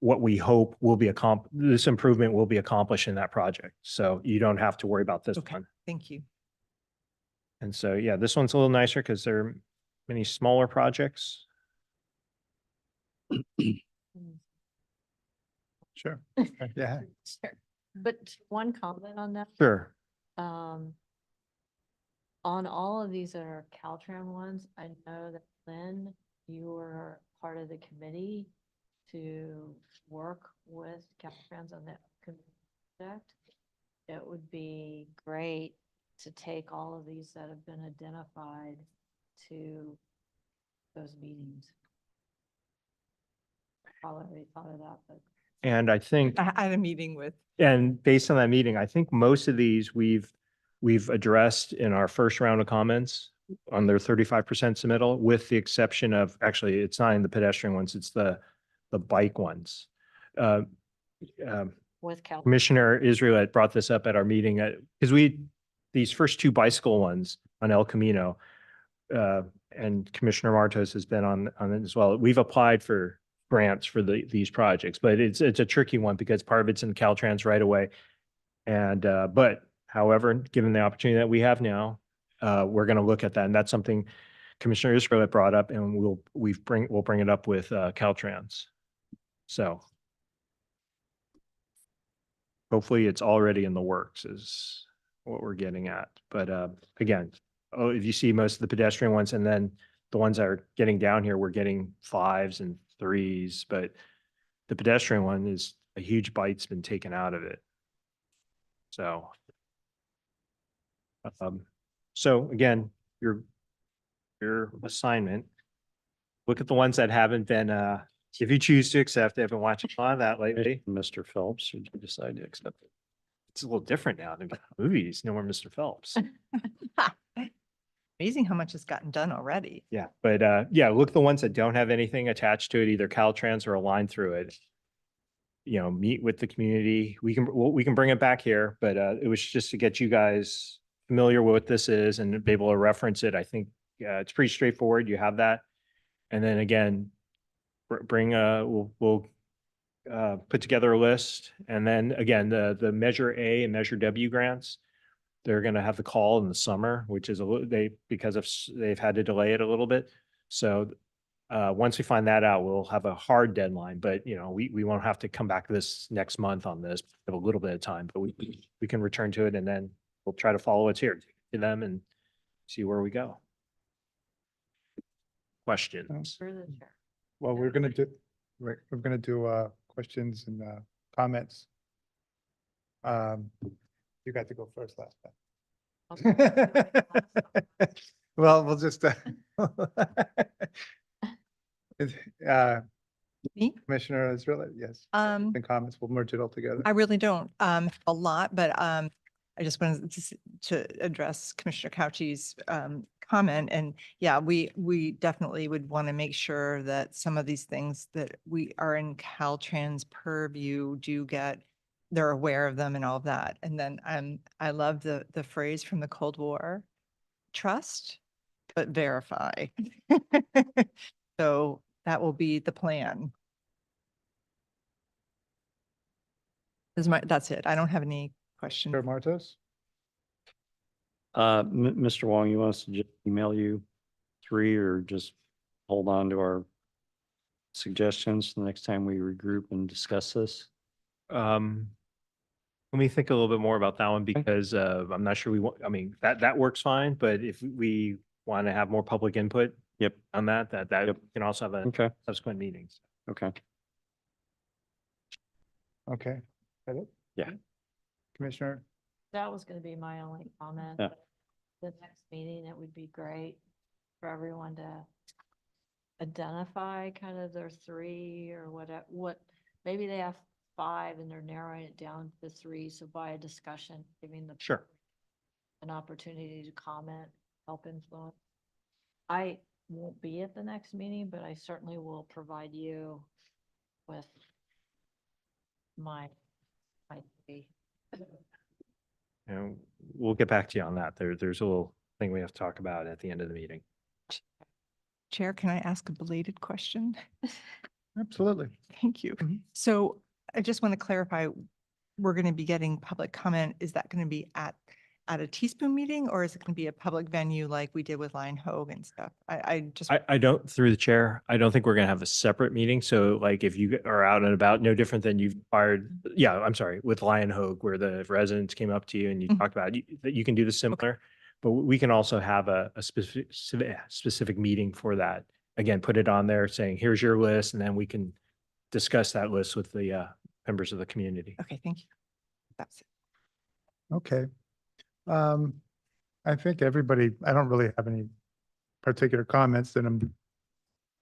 what we hope will be this improvement will be accomplished in that project. So you don't have to worry about this one. Thank you. And so, yeah, this one's a little nicer because there are many smaller projects. Sure. Yeah. Sure. But one comment on that. Sure. On all of these that are Caltrans ones, I know that Lynn, you were part of the committee to work with Caltrans on that project. It would be great to take all of these that have been identified to those meetings. Probably already thought of that, but. And I think, I had a meeting with. and based on that meeting, I think most of these we've addressed in our first round of comments on their 35% submittal, with the exception of, actually, it's not in the pedestrian ones, it's the bike ones. With Caltrans. Commissioner Israel had brought this up at our meeting, because these first 2 bicycle ones on El Camino, and Commissioner Martos has been on it as well. We've applied for grants for these projects, but it's a tricky one because part of it's in Caltrans right away. And, but however, given the opportunity that we have now, we're going to look at that. And that's something Commissioner Israel had brought up, and we'll bring it up with Caltrans. So hopefully it's already in the works is what we're getting at. But again, if you see most of the pedestrian ones, and then the ones that are getting down here, we're getting 5s and 3s, but the pedestrian one is a huge bite's been taken out of it. So So again, your assignment, look at the ones that haven't been, if you choose to accept, I've been watching a lot of that lately. Mr. Phelps, or did you decide to accept it? It's a little different now than movies, no more Mr. Phelps. Amazing how much has gotten done already. Yeah, but yeah, look at the ones that don't have anything attached to it, either Caltrans or a line through it. You know, meet with the community. We can bring it back here, but it was just to get you guys familiar with what this is and be able to reference it. I think it's pretty straightforward. You have that. And then again, bring we'll put together a list. And then again, the Measure A and Measure W grants, they're going to have the call in the summer, which is a little, because of, they've had to delay it a little bit. So once we find that out, we'll have a hard deadline, but you know, we won't have to come back this next month on this. We have a little bit of time, but we can return to it and then we'll try to follow what's here to them and see where we go. Questions? Through the chair. Well, we're gonna do questions and comments. You got to go first last time. Well, we'll just Me? Commissioner Israeli, yes. And comments, we'll merge it all together. I really don't have a lot, but I just wanted to address Commissioner Couchy's comment. And yeah, we definitely would want to make sure that some of these things that we are in Caltrans purview do get, they're aware of them and all of that. And then I love the phrase from the Cold War, trust, but verify. So that will be the plan. That's it. I don't have any questions. Chair Martos? Mr. Wong, you want us to just email you 3 or just hold on to our suggestions the next time we regroup and discuss this? Let me think a little bit more about that one because I'm not sure we want, I mean, that works fine, but if we want to have more public input Yep. on that Yep. can also have a Okay. subsequent meetings. Okay. Okay. That it? Yeah. Commissioner? That was gonna be my only comment. Yeah. The next meeting, it would be great for everyone to identify kind of their 3 or what, maybe they have 5 and they're narrowing it down to 3. So by a discussion, giving the Sure. an opportunity to comment, help influence. I won't be at the next meeting, but I certainly will provide you with my 3. And we'll get back to you on that. There's a little thing we have to talk about at the end of the meeting. Chair, can I ask a belated question? Absolutely. Thank you. Mhm. So I just want to clarify, we're going to be getting public comment. Is that going to be at a Teaspoon meeting or is it going to be a public venue like we did with Lion Hogue and stuff? I just, I don't, through the chair, I don't think we're gonna have a separate meeting. So like if you are out and about, no different than you've fired, yeah, I'm sorry, with Lion Hogue where the residents came up to you and you Mhm. talked about that you can do the similar. But we can also have a specific meeting for that. Again, put it on there saying, here's your list, and then we can discuss that list with the members of the community. okay, thank you. That's it. Okay. I think everybody, I don't really have any particular comments that I'm,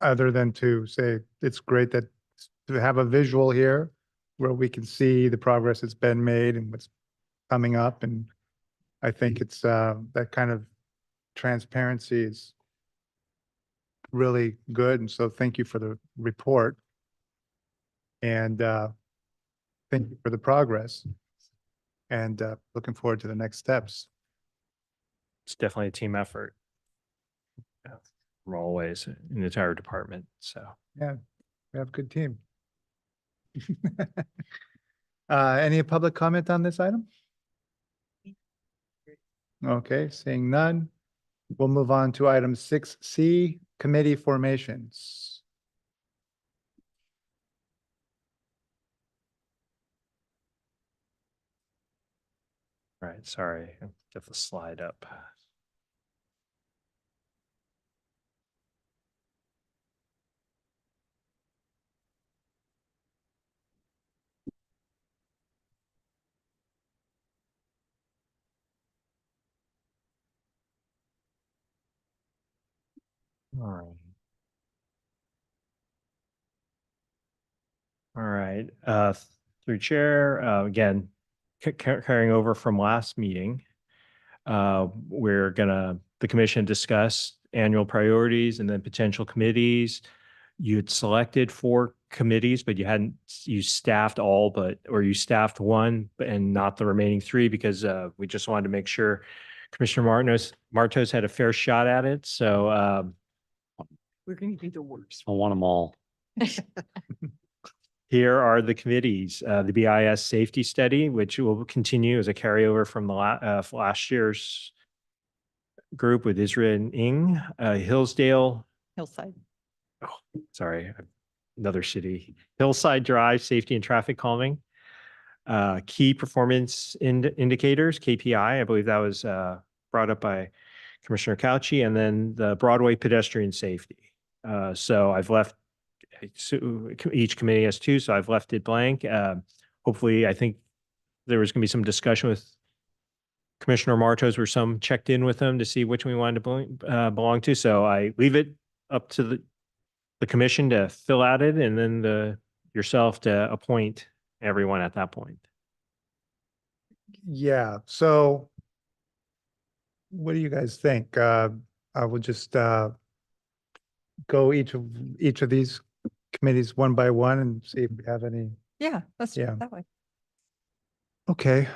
other than to say it's great that to have a visual here where we can see the progress that's been made and what's coming up. And I think it's that kind of transparency is really good. And so thank you for the report. And thank you for the progress. And looking forward to the next steps. It's definitely a team effort. Yeah, from all ways in the entire department. So Yeah, we have a good team. Any public comment on this item? Okay, seeing none. We'll move on to item 6C, committee formations. right, sorry, get the slide up. right. All right, through chair, again, carrying over from last meeting. We're the commission discussed annual priorities and then potential committees. You had selected 4 committees, but you staffed all or you staffed one and not the remaining 3 because we just wanted to make sure Commissioner Martos had a fair shot at it. So We're going to be the worst. I want them all. here are the committees, the BIS safety study, which will continue as a carryover from the last year's group with Israel and Ing, Hillsdale, Hillside. sorry, another city, Hillside Drive, safety and traffic calming, key performance indicators, KPI, I believe that was brought up by Commissioner Couchy, and then the Broadway pedestrian safety. So I've left, each committee has 2, so I've left it blank. Hopefully, I think there was going to be some discussion with Commissioner Martos, where some checked in with them to see which we wanted to belong to. So I leave it up to the commission to fill out it, and then yourself to appoint everyone at that point. Yeah, so what do you guys think? I will just go each of these committees one by one and see if we have any. Yeah, let's do Yeah. it that way. Okay,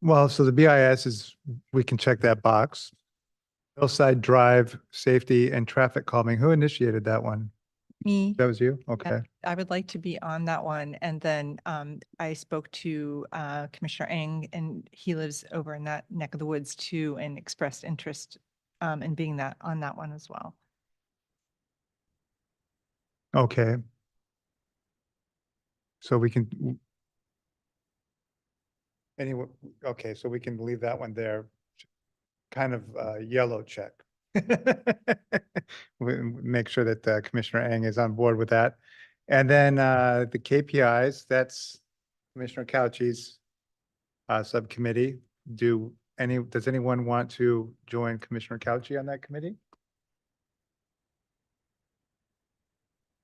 well, so the BIS is, we can check that box. Hillside Drive, safety and traffic calming. Who initiated that one? Me. That was you? Yeah, Okay. I would like to be on that one. And then I spoke to Commissioner Eng, and he lives over in that neck of the woods too, and expressed interest in being on that one as well. Okay. So we can. Anyway, okay, so we can leave that one there. Kind of yellow check. Make sure that Commissioner Eng is on board with that. And then the KPIs, that's Commissioner Couchy's subcommittee. Does anyone want to join Commissioner Couchy on that committee?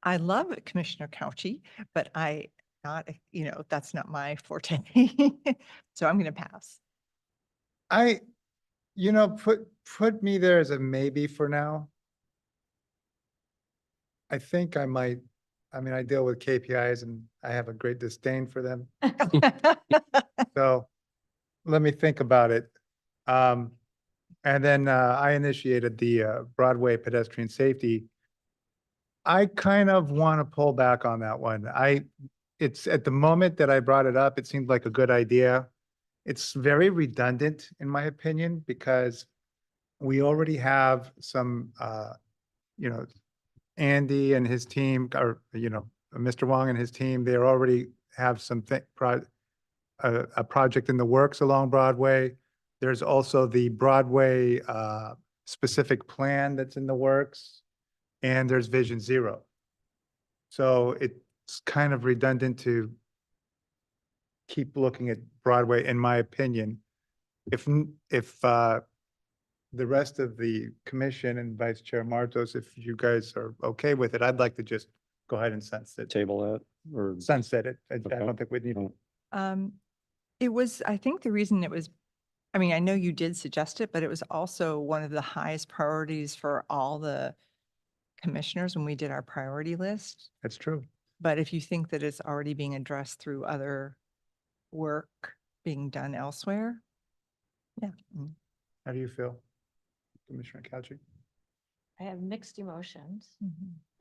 I love Commissioner Couchy, but that's not my forte. So I'm going to pass. Put me there as a maybe for now. I think I might, I deal with KPIs and I have a great disdain for them. So let me think about it. And then I initiated the Broadway pedestrian safety. I kind of want to pull back on that one. It's at the moment that I brought it up, it seemed like a good idea. It's very redundant, in my opinion, because we already have some, Andy and his team, or, Mr. Wong and his team, they already have a project in the works along Broadway. There's also the Broadway specific plan that's in the works, and there's Vision Zero. So it's kind of redundant to keep looking at Broadway, in my opinion. If the rest of the commission and Vice Chair Martos, if you guys are okay with it, I'd like to just go ahead and sunset Table that or? it. I Okay. don't think we need. It was, I think the reason it was, I know you did suggest it, but it was also one of the highest priorities for all the commissioners when we did our priority list. That's true. But if you think that it's already being addressed through other work being done elsewhere, yeah. How do you feel, Commissioner Couchy? I have mixed emotions.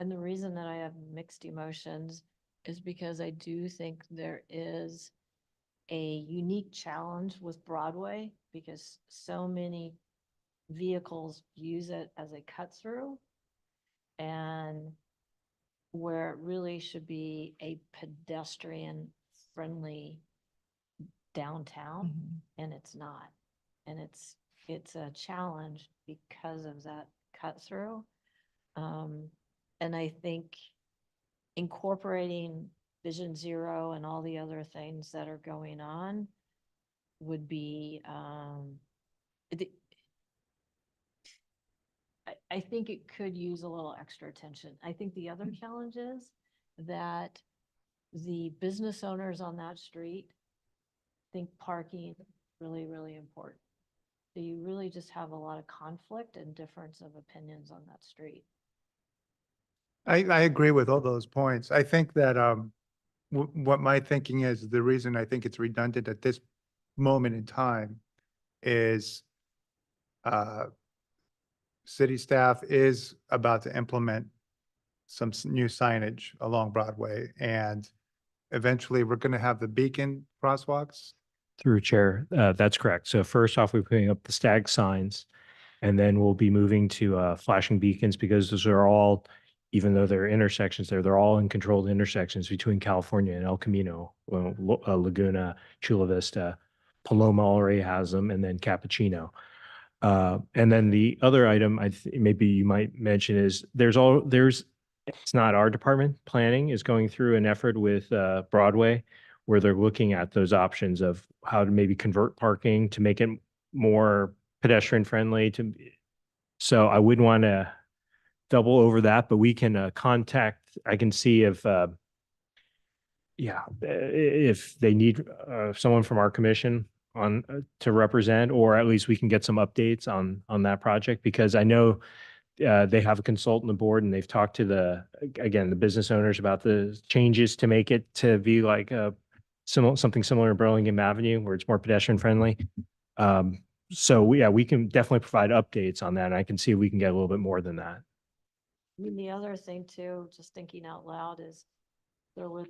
And the reason that I have mixed emotions is because I do think there is a unique challenge with Broadway because so many vehicles use it as a cut through, and where it really should be a pedestrian friendly downtown, and it's not. And it's a challenge because of that cut through. And I think incorporating Vision Zero and all the other things that are going on would be, I think it could use a little extra attention. I think the other challenge is that the business owners on that street think parking is really, really important. So you really just have a lot of conflict and difference of opinions on that street. I agree with all those points. I think that, what my thinking is, the reason I think it's redundant at this moment in time is, city staff is about to implement some new signage along Broadway, and eventually we're gonna have the beacon crosswalks. Through chair, that's correct. So first off, we're putting up the stag signs, and then we'll be moving to flashing beacons, because those are all, even though they're intersections there, they're all in controlled intersections between California and El Camino, well, Laguna, Chula Vista, Paloma already has them, and then Cappuccino. And then the other item maybe you might mention is it's not our department, planning is going through an effort with Broadway, where they're looking at those options of how to maybe convert parking to make it more pedestrian friendly so I wouldn't want to double over that, but we can I can see if if they need someone from our commission on to represent, or at least we can get some updates on that project, because I know they have a consultant on board, and they've talked to the business owners about the changes to make it to be like something similar in Burlingame Avenue, where it's more pedestrian friendly. So we can definitely provide updates on that, and I can see if we can get a little bit more than that. I mean, the other thing too, just thinking out loud, is there was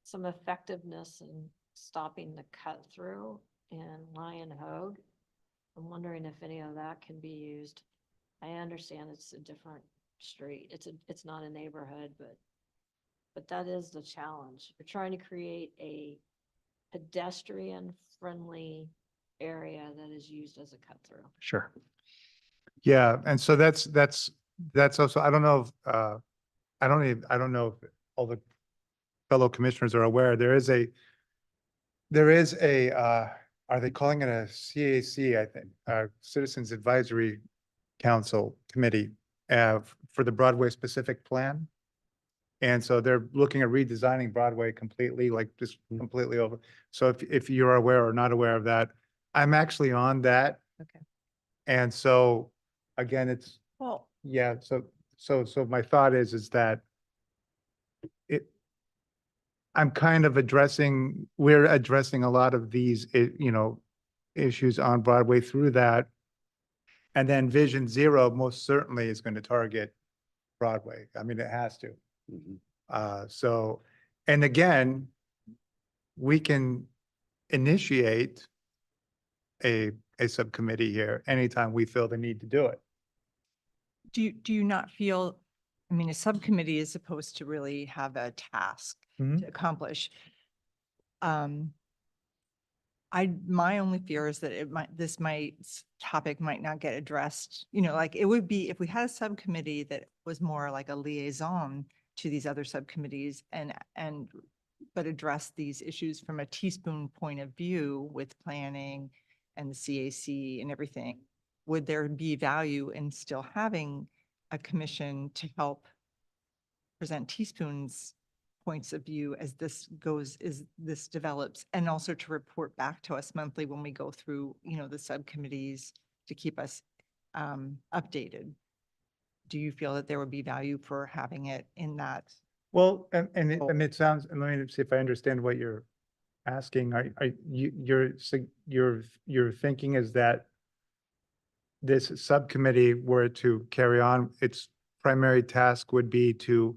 some effectiveness in stopping the cut through in Lion Hogue. I'm wondering if any of that can be used. I understand it's a different street. It's not a neighborhood, but that is the challenge. We're trying to create a pedestrian friendly area that is used as a cut through. Sure. Yeah, and so that's also, I don't know if, I don't know if all the fellow commissioners are aware, there is a, are they calling it a CAC, I think, Citizens Advisory Council Committee, for the Broadway specific plan. And so they're looking at redesigning Broadway completely, like just completely over. So if you're aware or not aware of that, I'm actually on that. Okay. And so, again, it's, Well, yeah, so my thought is that I'm kind of we're addressing a lot of these, issues on Broadway through that. And then Vision Zero most certainly is going to target Broadway. I mean, it has to. So, and again, we can initiate a subcommittee here anytime we feel the need to do it. do you not feel, I mean, a subcommittee is supposed to really have a task Mhm. to accomplish. My only fear is that this topic might not get addressed, like it would be if we had a subcommittee that was more like a liaison to these other subcommittees but address these issues from a teaspoon point of view with planning and the CAC and everything. Would there be value in still having a commission to help present Teaspoon's points of view as this develops, and also to report back to us monthly when we go through, the subcommittees to keep us updated? Do you feel that there would be value for having it in that? Well, and it sounds, and let me see if I understand what you're asking. You're thinking is that this subcommittee were to carry on, its primary task would be to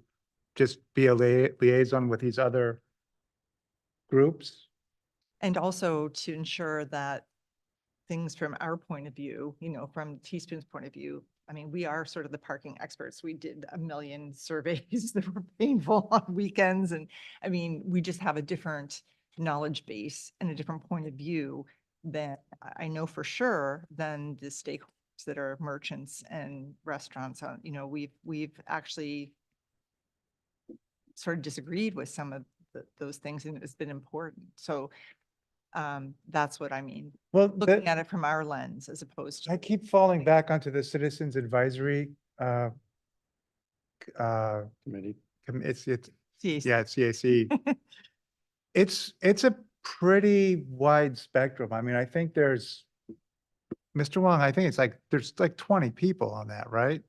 just be a liaison with these other groups? And also to ensure that things from our point of view, from Teaspoon's point of view, I mean, we are sort of the parking experts. We did 1 million surveys that were painful on weekends. And I mean, we just have a different knowledge base and a different point of view than I know for sure than the stakeholders that are merchants and restaurants. We've actually sort of disagreed with some of those things, and it's been important. So that's what I mean. Well, Looking at it from our lens as opposed to. I keep falling back onto the Citizens Advisory uh, Committee. it's, CAC. yeah, CAC. It's a pretty wide spectrum. I mean, I think there's, Mr. Wong, I think it's like, there's like 20 people on that, right?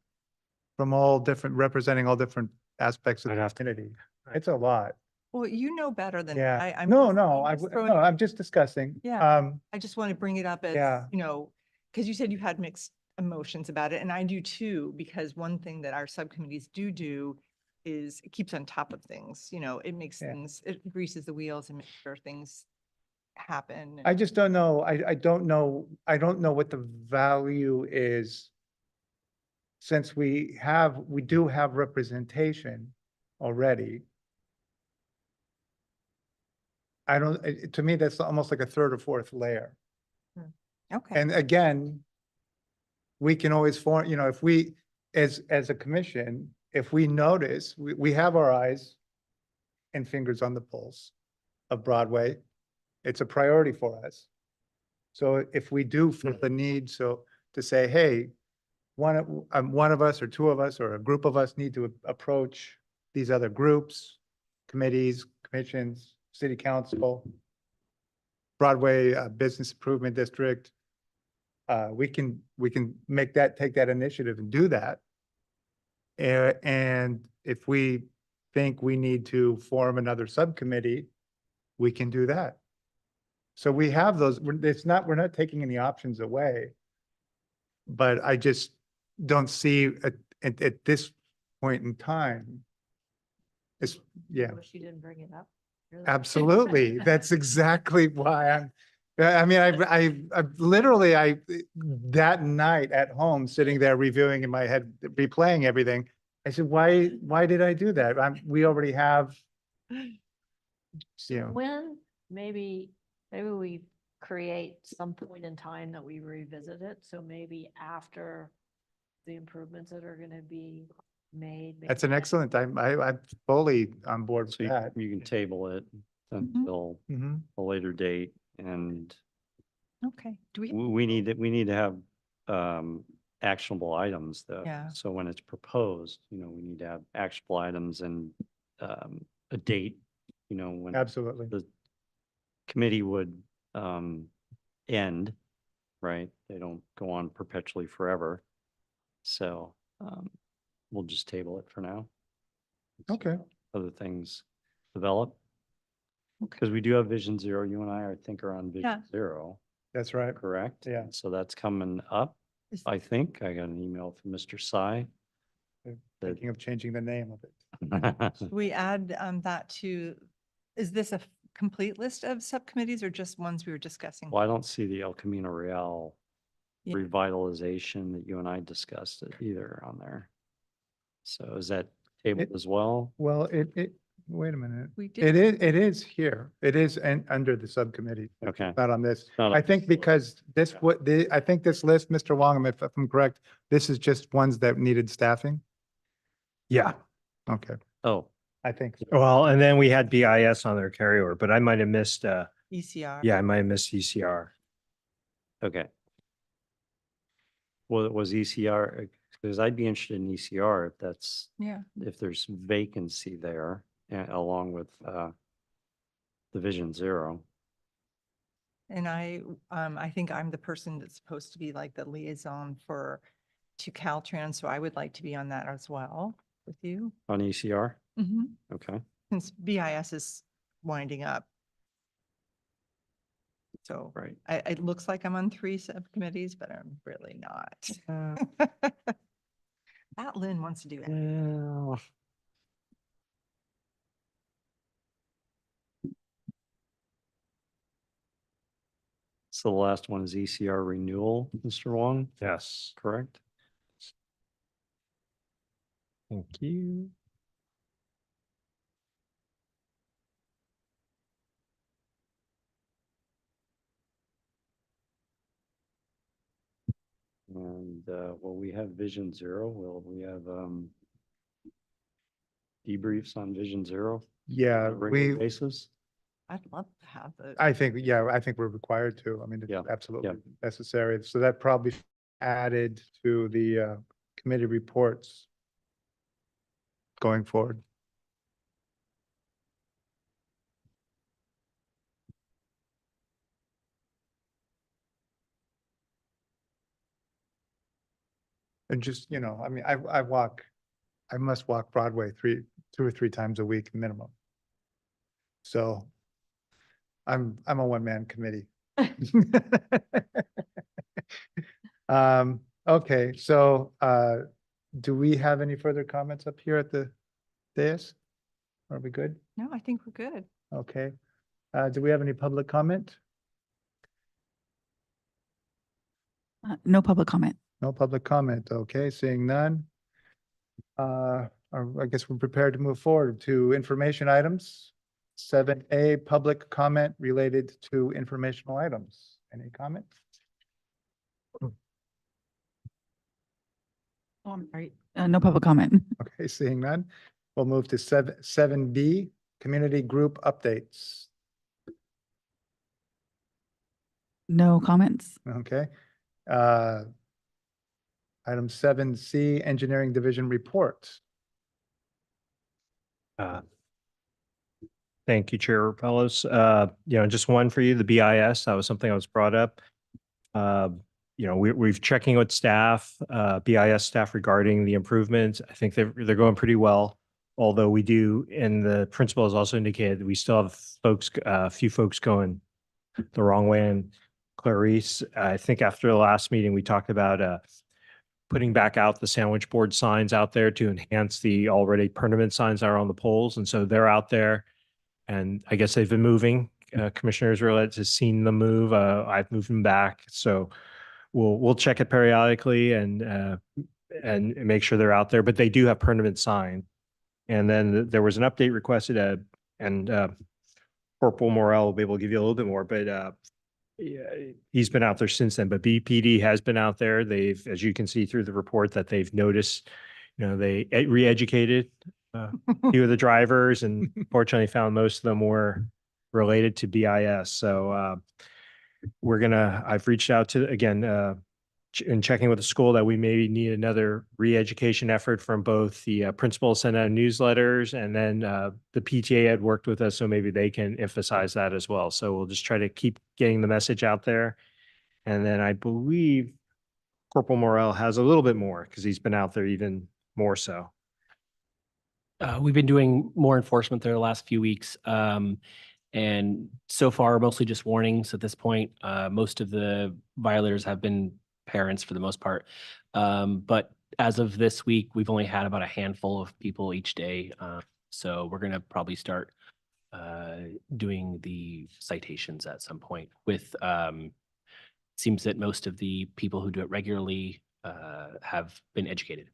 From all different, representing all different aspects of I'd the have to- community. It's a lot. Well, you know better than Yeah. I. I'm No, just- no, I'm just throwing no, it- I'm just discussing. Yeah. I just want to bring it up as, Yeah. you know, because you said you had mixed emotions about it, and I do too, because one thing that our subcommittees do is it keeps on top of things, you know, it makes Yeah. things, it greases the wheels and makes sure things happen. I just don't know. I don't know. I don't know what the value is. Since we do have representation already. I don't, to me, that's almost like a third or fourth layer. Okay, And again, we can always form, you know, if we, as a commission, if we notice, we have our eyes and fingers on the pulse of Broadway. It's a priority for us. So if we do feel the need, so to say, hey, one of us or two of us or a group of us need to approach these other groups, committees, commissions, city council, Broadway Business Improvement District. We can take that initiative and do that. And if we think we need to form another subcommittee, we can do that. So we have those, we're not taking any options away. But I just don't see at this point in time. It's, yeah. Wish you didn't bring it up. really. Absolutely. That's exactly why I mean, I literally, that night at home, sitting there reviewing in my head, replaying everything. I said, why did I do that? We already have, So you know, when, maybe we create some point in time that we revisit it, so maybe after the improvements that are gonna be made. that's an maybe excellent, I'm fully on board So with that. you can table it until Mhm. a later date, and okay. Do we, we need to have actionable items though. Yeah. So when it's proposed, you know, we need to have actionable items and a date, you know, when Absolutely. the committee would end, right? They don't go on perpetually forever. So we'll just table it for now. Okay. Other things develop. Okay. Because we do have Vision Zero. You and I think are on Yeah. Vision Zero, That's right. correct? Yeah. So that's coming up. Is- I think I got an email from Mr. Sy. Thinking of changing the name of it. should we add that to, is this a complete list of subcommittees or just ones we were discussing? Well, I don't see the El Camino Real Yeah. revitalization that you and I discussed it either on there. So is that tabled It- as well? Well, wait a minute. We did. It is here. It is under the subcommittee. Okay. Not on this. Not on I think because this, I think this list, Mr. Wong, if I'm correct, this is just ones that needed staffing. Yeah, Okay, Oh, I think. so. well, and then we had BIS on their carryover, but I might have missed, ECR. yeah, I might have missed ECR. okay. Well, it was ECR, because I'd be interested in ECR if that's, Yeah. if there's vacancy there, along with the Vision Zero. And I think I'm the person that's supposed to be like the liaison to Caltrans, so I would like to be on that as well with you. On ECR? Mhm. Okay. Since BIS is winding up. So Right. it looks like I'm on 3 subcommittees, but I'm really not. That Lynn wants to do it. Well, so the last one is ECR renewal, Mr. Wong, Yes, correct? thank you. And will we have Vision Zero? Will we have debriefs on Vision Zero? Yeah, on a regular we, basis? I'd love to have the. I think we're required to. I mean, Yeah, it's absolutely necessary. So that probably added to the committee reports going forward? And just, you know, I mean, I must walk Broadway 2 or 3 times a week minimum. So I'm a one-man committee. Okay, so, do we have any further comments up here at the dais? Are we good? No, I think we're good. Okay. Do we have any public comment? No public comment. No public comment. Okay, seeing none. I guess we're prepared to move forward to information items. 7A, public comment related to informational items. Any comment? Oh, I'm sorry. No public comment. Okay, seeing none. We'll move to 7B, community group updates. No comments. Okay. Item 7C, engineering division report. Thank you, Chair Pellis. Just one for you, the BIS, that was something that was brought up. We've checking with staff, BIS staff regarding the improvements. I think they're going pretty well. Although we do, and the principal has also indicated that we still have a few folks going the wrong way. And Clarice, I think after the last meeting, we talked about putting back out the sandwich board signs out there to enhance the already permanent signs that are on the poles. And so they're out there. And I guess they've been moving. Commissioner Israelite has seen them move. I've moved them back. So we'll check it periodically and make sure they're out there. But they do have permanent sign. And then there was an update requested, and Corporal Morel will be able to give you a little bit more. But he's been out there since then. But BPD has been out there. They've, as you can see through the report, that they've noticed. They re-educated a few of the drivers, and fortunately found most of them were related to BIS. So I've reached out to, again, in checking with the school, that we maybe need another re-education effort from both the principal send out newsletters, and then the PTA had worked with us, so maybe they can emphasize that as well. So we'll just try to keep getting the message out there. And then I believe Corporal Morel has a little bit more because he's been out there even more so. We've been doing more enforcement there the last few weeks. And so far, mostly just warnings at this point. Most of the violators have been parents for the most part. But as of this week, we've only had about a handful of people each day. So we're going to probably start doing the citations at some point with, seems that most of the people who do it regularly have been educated.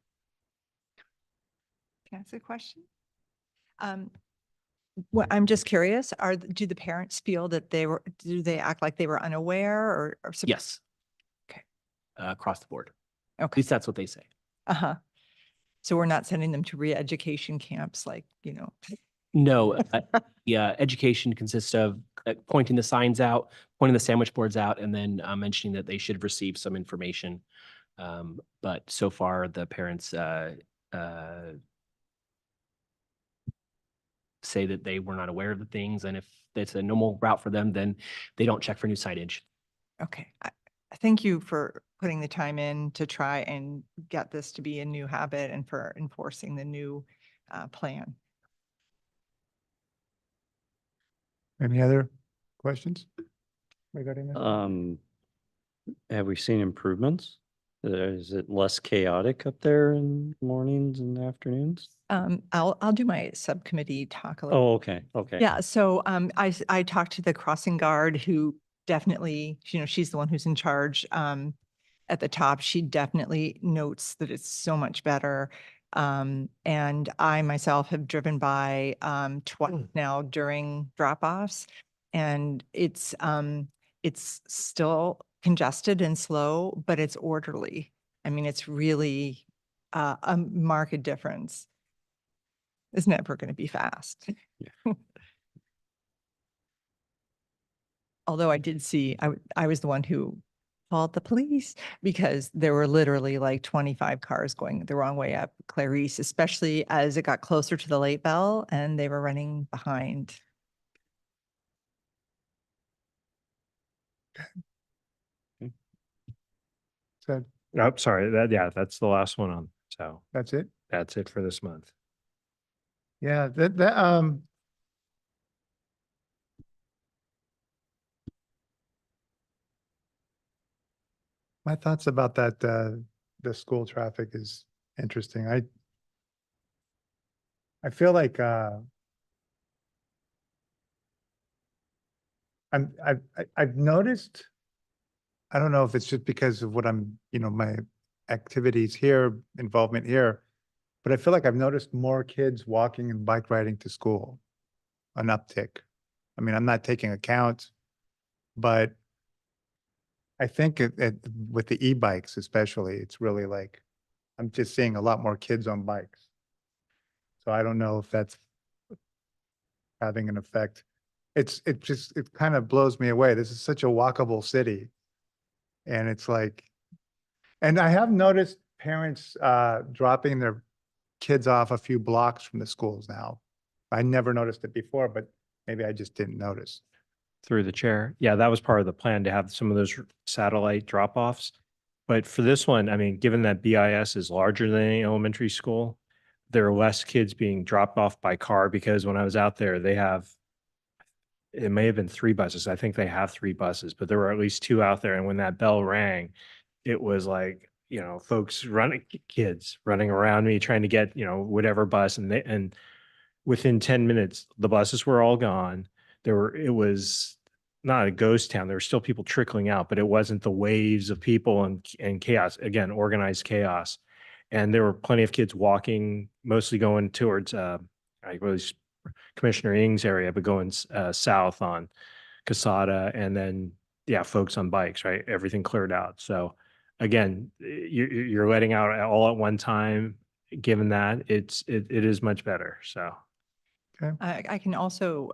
Can I ask a question? Well, I'm just curious, do the parents feel that do they act like they were unaware or? Yes. Okay. Across the board. At Okay. least that's what they say. Uh-huh. So we're not sending them to re-education camps No, yeah, education consists of pointing the signs out, pointing the sandwich boards out, and then mentioning that they should receive some information. But so far, the parents say that they were not aware of the things, and if it's a normal route for them, then they don't check for new signage. Okay. I thank you for putting the time in to try and get this to be a new habit and for enforcing the new plan. Any other questions regarding this? Have we seen improvements? Is it less chaotic up there in mornings and afternoons? I'll do my subcommittee talk a little. Oh, okay, okay. Yeah, so I talked to the crossing guard who definitely, she's the one who's in charge at the top. She definitely notes that it's so much better. And I myself have driven by twice now during drop-offs, and it's still congested and slow, but it's orderly. I mean, it's really a marked difference. It's never going to be fast. Yeah. Although I did see, I was the one who called the police because there were literally like 25 cars going the wrong way up Clarice, especially as it got closer to the late bell and they were running behind. So Oh, sorry, yeah, that's the last one on, so that's it? that's it for this month. Yeah, my thoughts about that, the school traffic is interesting. I feel like, I've noticed, I don't know if it's just because of what I'm, my activities here, involvement here, but I feel like I've noticed more kids walking and bike riding to school, an uptick. I mean, I'm not taking account, but I think with the e-bikes especially, it's really like, I'm just seeing a lot more kids on bikes. So I don't know if that's having an effect. It kind of blows me away. This is such a walkable city. And it's like, and I have noticed parents dropping their kids off a few blocks from the schools now. I never noticed it before, but maybe I just didn't notice. Through the chair. Yeah, that was part of the plan to have some of those satellite drop-offs. But for this one, I mean, given that BIS is larger than any elementary school, there are less kids being dropped off by car because when I was out there, they have, it may have been 3 buses. I think they have 3 buses, but there were at least 2 out there. And when that bell rang, it was like, folks running, kids running around me, trying to get, whatever bus. And within 10 minutes, the buses were all gone. It was not a ghost town. There were still people trickling out, but it wasn't the waves of people and chaos, again, organized chaos. And there were plenty of kids walking, mostly going towards, I was Commissioner Ing's area, but going south on Casada, and then, yeah, folks on bikes, right? Everything cleared out. So again, you're letting out all at one time. Given that, it is much better. So. I can also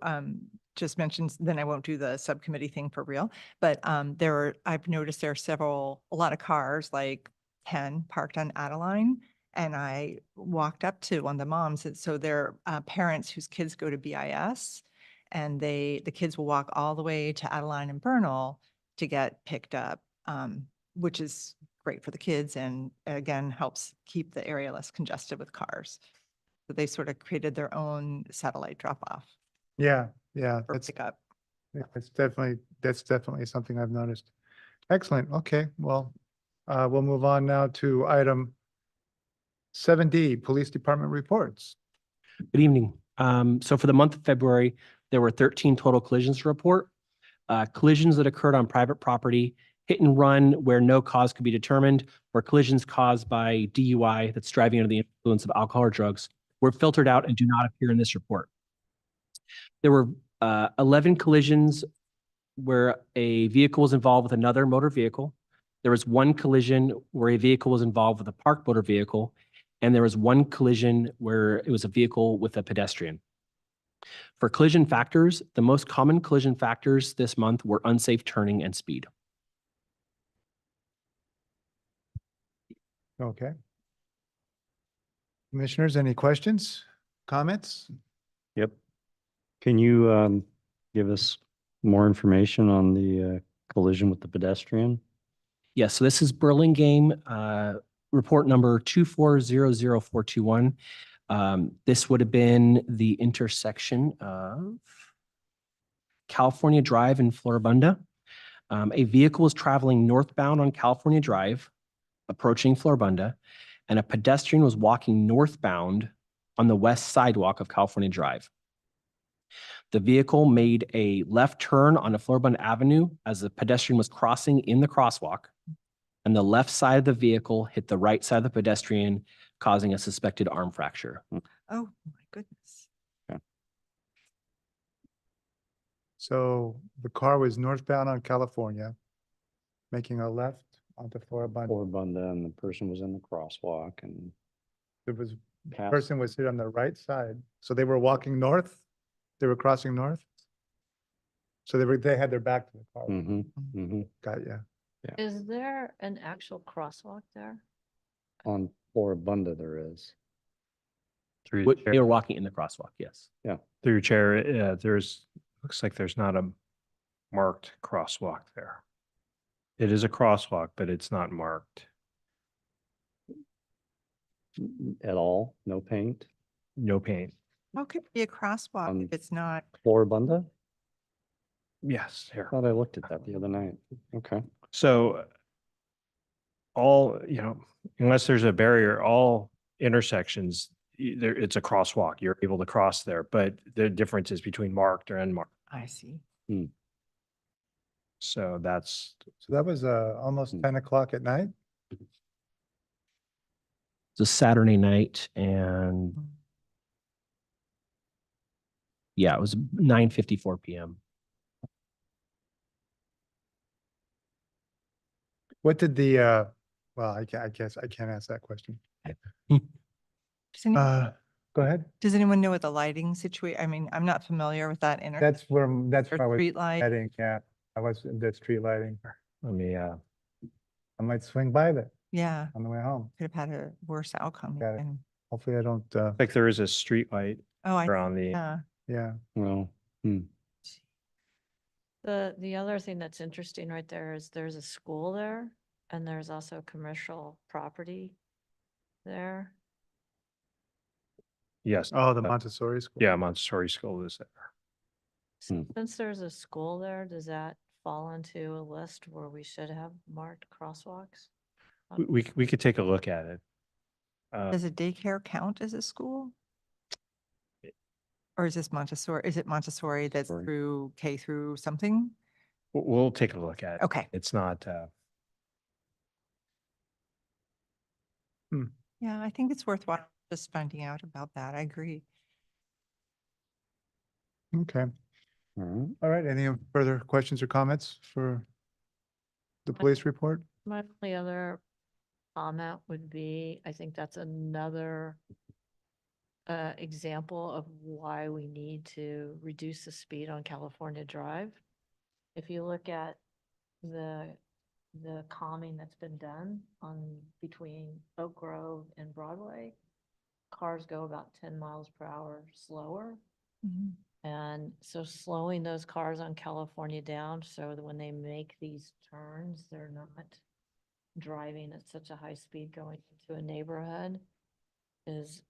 just mention, then I won't do the subcommittee thing for real, but I've noticed there are a lot of cars, like 10 parked on Adeline. And I walked up to one of the moms, and so they're parents whose kids go to BIS. And the kids will walk all the way to Adeline and Bernal to get picked up, which is great for the kids and again, helps keep the area less congested with cars. So they sort of created their own satellite drop-off Yeah, or pickup. that's definitely something I've noticed. Excellent. Okay, well, we'll move on now to item 7D, Police Department reports. Good evening. So for the month of February, there were 13 total collisions to report. Collisions that occurred on private property, hit and run where no cause could be determined, or collisions caused by DUI, that's driving under the influence of alcohol or drugs, were filtered out and do not appear in this report. There were 11 collisions where a vehicle was involved with another motor vehicle. There was 1 collision where a vehicle was involved with a parked motor vehicle, and there was 1 collision where it was a vehicle with a pedestrian. For collision factors, the most common collision factors this month were unsafe turning and speed. Okay. Commissioners, any questions, comments? Yep. Can you give us more information on the collision with the pedestrian? Yes, so this is Burlingame, report number 2400421. This would have been the intersection of California Drive and Floribunda. A vehicle was traveling northbound on California Drive, approaching Floribunda, and a pedestrian was walking northbound on the west sidewalk of California Drive. The vehicle made a left turn on a Floribunda Avenue as the pedestrian was crossing in the crosswalk, and the left side of the vehicle hit the right side of the pedestrian, causing a suspected arm fracture. Oh, my goodness. So the car was northbound on California, making a left onto Floribunda. Floribunda, and the person was in the crosswalk and There was, the passed. person was hit on the right side. So they were walking north? They were crossing north? So they had their back to the car. Mm-hmm, mm-hmm. Got ya. Is there an actual crosswalk there? On Floribunda there is. Through the They chair, were walking in the crosswalk, yes. through your chair, looks like there's not a marked crosswalk there. It is a crosswalk, but it's not marked. At all, no paint. No paint. How could it be a crosswalk Um, if it's not? Floribunda? Yes, I here. thought I looked at that the other night. Okay. So all, unless there's a barrier, all intersections, there, it's a crosswalk. You're able to cross there, but the difference is between marked or unmarked. I see. So that's, So that was almost Hmm. 10 o'clock at night. It's a Saturday night and yeah, it was 9:54 PM. What did the, well, I guess I can't ask that question. Does any- Go ahead. does anyone know what the lighting situation, I mean, I'm not familiar with that That's where or I was street light. heading. Yeah, I was the street lighting. let me, I might swing by there Yeah, on the way home. could have had a worse outcome. Got it. even. Hopefully I don't, like there is a street light Oh, I, around the, yeah. yeah. Well, The other thing that's interesting right there is there's a school there and there's also commercial property there. yes. Oh, the Montessori school. Yeah, Montessori School is there. Hmm. Since there's a school there, does that fall into a list where we should have marked crosswalks? We could take a look at it. Does a daycare count as a school? Or is this Montessori, is it Montessori that's Sorry. through K through something? We'll take a look at it. Okay. It's not, Yeah, I think it's worthwhile just finding out about that. I agree. Okay. all right. All right. Any further questions or comments for the police report? My only other comment would be, I think that's another example of why we need to reduce the speed on California Drive. If you look at the calming that's been done on between Oak Grove and Broadway, cars go about 10 miles per hour slower. And so slowing those cars on California down so that when they make these turns, they're not driving at such a high speed going into a neighborhood is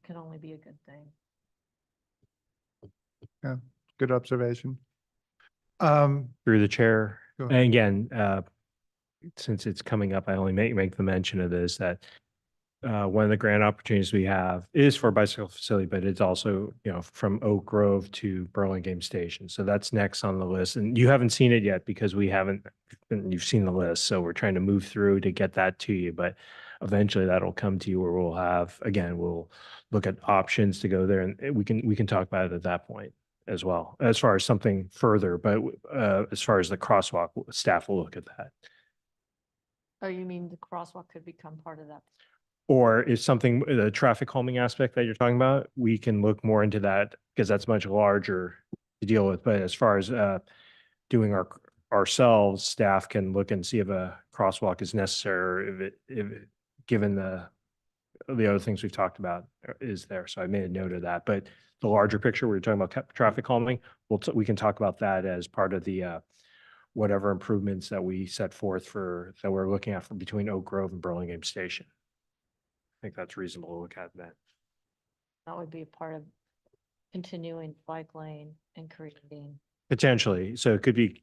can only be a good thing. Good observation. through the chair. Go And again, since it's coming up, I only make the mention of this, that one of the grant opportunities we have is for a bicycle facility, but it's also, from Oak Grove to Burlingame Station. So that's next on the list. And you haven't seen it yet because you've seen the list. So we're trying to move through to get that to you, but eventually that'll come to you where we'll look at options to go there and we can talk about it at that point as well, as far as something further, but as far as the crosswalk, staff will look at that. Oh, you mean the crosswalk could become part of that? Or if something, the traffic calming aspect that you're talking about, we can look more into that because that's much larger to deal with. But as far as doing ourselves, staff can look and see if a crosswalk is necessary, or given the other things we've talked about is there. So I made a note of that. But the larger picture, we're talking about traffic calming, we can talk about that as part of the whatever improvements that we set forth that we're looking at for between Oak Grove and Burlingame Station. I think that's reasonable to look at that. That would be a part of continuing bike lane and creating. Potentially. So it could be,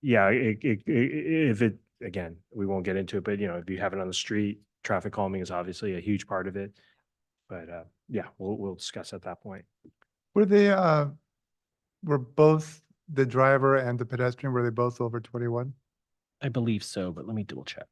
yeah, if it, again, we won't get into it, but if you have it on the street, traffic calming is obviously a huge part of it. But yeah, we'll discuss at that point. Were they, were both the driver and the pedestrian, were they both over 21? I believe so, but let me double check.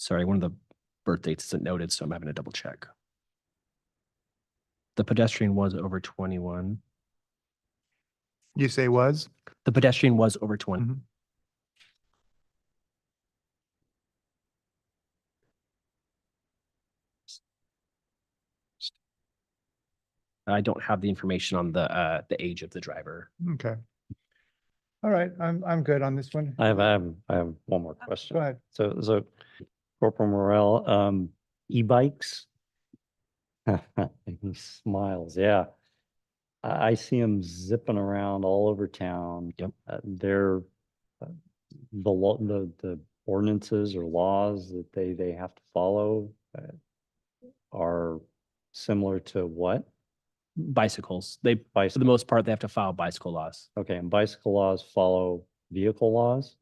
Sorry, one of the birth dates isn't noted, so I'm having to double check. The pedestrian was over 21. You say was? The pedestrian was over 20. Mhm. I don't have the information on the age of the driver. Okay. All right, I'm good on this one. I have one more question. Go ahead. So Corporal Morel, e-bikes? He smiles, yeah. I see them zipping around all over town. Yep. They're, the law, the ordinances or laws that they have to follow are similar to what? Bicycles, they, for the Bicycle, most part, they have to follow bicycle laws. okay, and bicycle laws follow vehicle laws?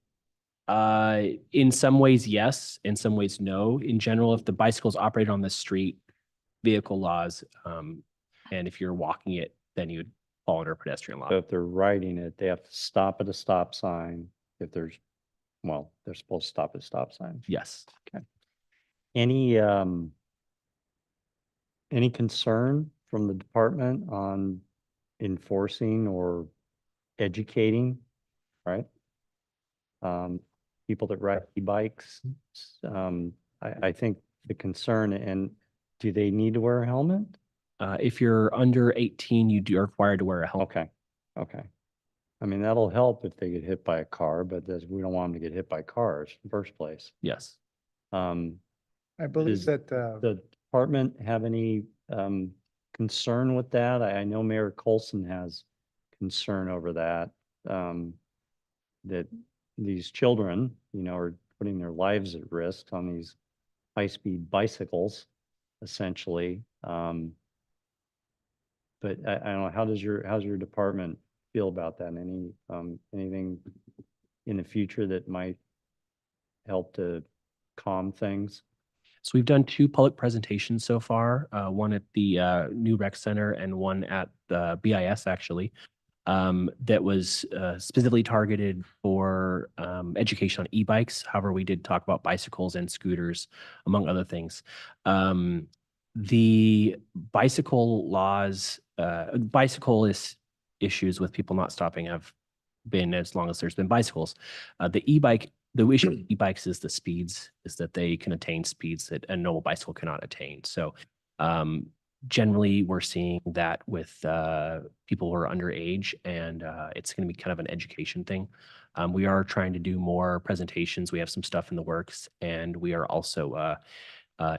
In some ways, yes. In some ways, no. In general, if the bicycle's operated on the street, vehicle laws, and if you're walking it, then you would fall under pedestrian law. So if they're riding it, they have to stop at a stop sign. If there's, well, they're supposed to stop at a stop sign. Yes. Any concern from the department on enforcing or educating, right? People that ride e-bikes, I think the concern, and do they need to wear a helmet? If you're under 18, you are required to wear a helmet. Okay, okay. I mean, that'll help if they get hit by a car, but we don't want them to get hit by cars in the first place. Yes. Um, I believe Is that, the department have any concern with that? I know Mayor Colson has concern over that. That these children, are putting their lives at risk on these high-speed bicycles, essentially. But I don't know, how's your department feel about that? Anything in the future that might help to calm things? So we've done 2 public presentations so far, one at the new rec center and one at the BIS actually, that was specifically targeted for education on e-bikes. However, we did talk about bicycles and scooters, among other things. The bicycle laws, issues with people not stopping have been as long as there's been bicycles. The issue with e-bikes is the speeds, is that they can attain speeds that a normal bicycle cannot attain. So generally, we're seeing that with people who are underage, and it's going to be kind of an education thing. We are trying to do more presentations. We have some stuff in the works, and we are also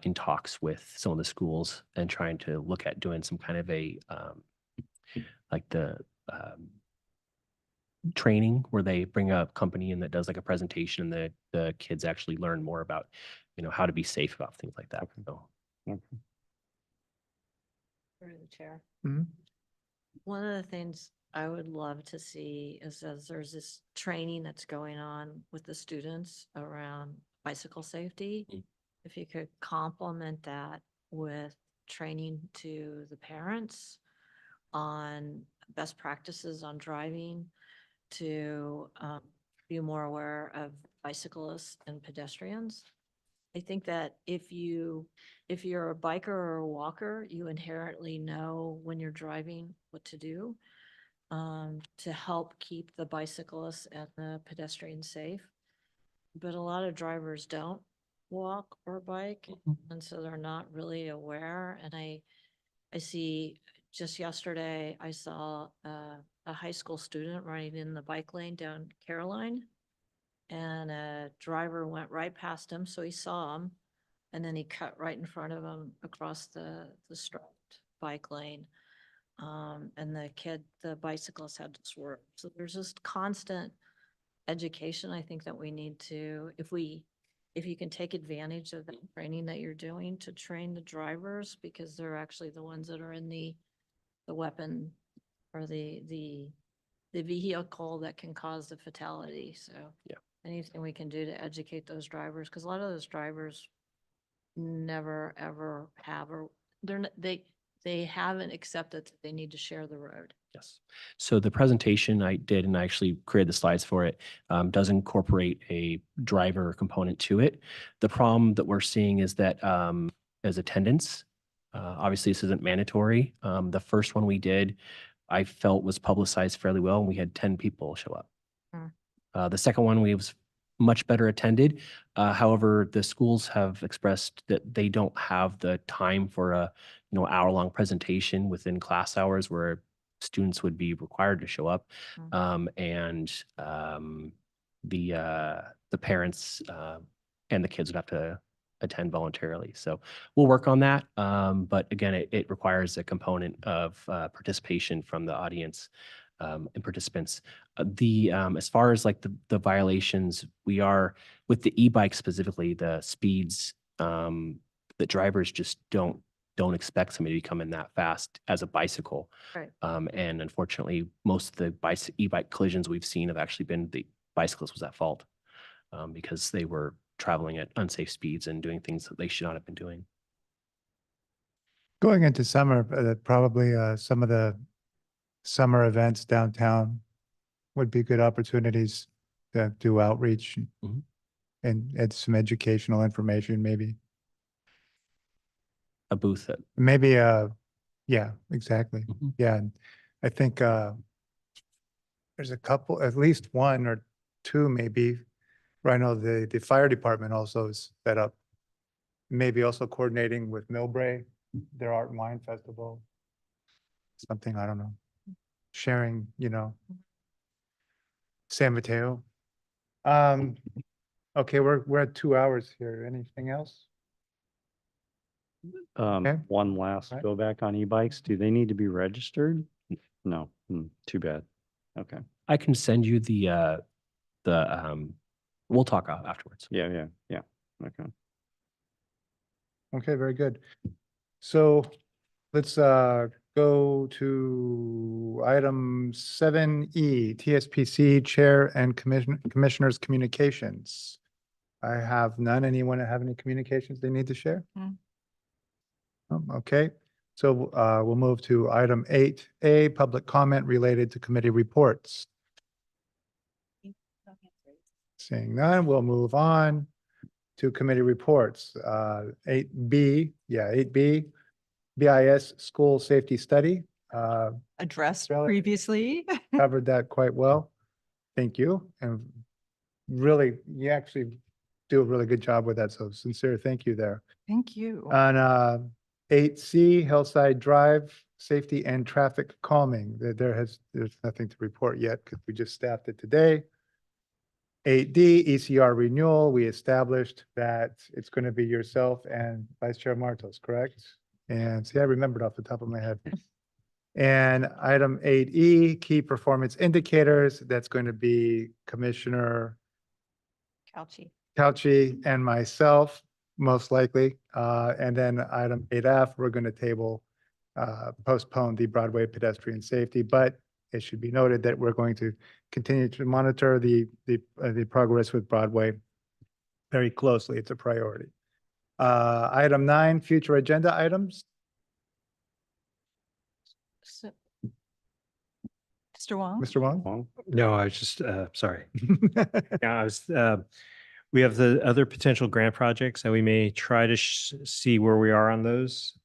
in talks with some of the schools and trying to look at doing some kind of a training where they bring a company in that does like a presentation and the kids actually learn more about, how to be safe about things like that. So Through the chair. Mhm. One of the things I would love to see is as there's this training that's going on with the students around bicycle safety. Mm. If you could complement that with training to the parents on best practices on driving, to be more aware of bicyclists and pedestrians. I think that if you're a biker or a walker, you inherently know when you're driving what to do to help keep the bicyclists and the pedestrians safe. But a lot of drivers don't walk or bike, and so they're not really aware. And I see just yesterday, I saw a high school student riding in the bike lane down Caroline. And a driver went right past him, so he saw him. And then he cut right in front of him across the striped bike lane. And the bicyclist had to swerve. So there's just constant education, I think that we need to, if you can take advantage of the training that you're doing to train the drivers, because they're actually the ones that are in the weapon or the vehicle that can cause the fatality. So Yeah. anything we can do to educate those drivers, because a lot of those drivers never ever have, or they haven't accepted that they need to share the road. Yes. So the presentation I did, and I actually created the slides for it, does incorporate a driver component to it. The problem that we're seeing is that as attendance, obviously this isn't mandatory. The first one we did, I felt was publicized fairly well, and we had 10 people show up. The second one we was much better attended. However, the schools have expressed that they don't have the time for a hour-long presentation within class hours where students would be required to show up, the parents and the kids would have to attend voluntarily. So we'll work on that. But again, it requires a component of participation from the audience and participants. As far as like the violations, we are with the e-bike specifically, the speeds that drivers just don't expect somebody to be coming that fast as a bicycle. Right. And unfortunately, most of the e-bike collisions we've seen have actually been the bicyclist was at fault because they were traveling at unsafe speeds and doing things that they should not have been doing. Going into summer, probably some of the summer events downtown would be good opportunities to do outreach Mhm. and add some educational information, maybe. A booth that Maybe, yeah, exactly. Mhm. Yeah, and I think there's a couple, at least one or two maybe. Where I know the fire department also is set up. Maybe also coordinating with Millbrae, their Art and Wine Festival. Something, I don't know. Sharing, San Mateo. Okay, we're at 2 hours here. Anything else? Okay. One last Right. go back on e-bikes. Do they need to be registered? No, too bad. Okay. I can send you we'll talk afterwards. Yeah. Okay. Okay, very good. So let's go to item 7E, TSPC Chair and Commissioners Communications. I have none. Anyone have any communications they need to share? Okay, so we'll move to item 8A, public comment related to committee reports. Seeing none, we'll move on to committee reports. 8B, 8B, BIS School Safety Study. Addressed Really? previously. Covered that quite well. Thank you. And really, you actually do a really good job with that. So sincere thank you there. Thank you. On 8C, Hillside Drive, Safety and Traffic Calming. There's nothing to report yet because we just staffed it today. 8D, ECR renewal. We established that it's going to be yourself and Vice Chair Martos, correct? And see, I remembered off the top of my head. And item 8E, key performance indicators. That's going to be Commissioner Couchy and myself, most likely. And then item 8F, we're going to table, postpone the Broadway pedestrian safety, but it should be noted that we're going to continue to monitor the progress with Broadway very closely. It's a priority. Item 9, future agenda items. So, Mr. Wong? Mr. Wong? Wong? No, I was just, sorry. Yeah, we have the other potential grant projects that we may try to see where we are on those.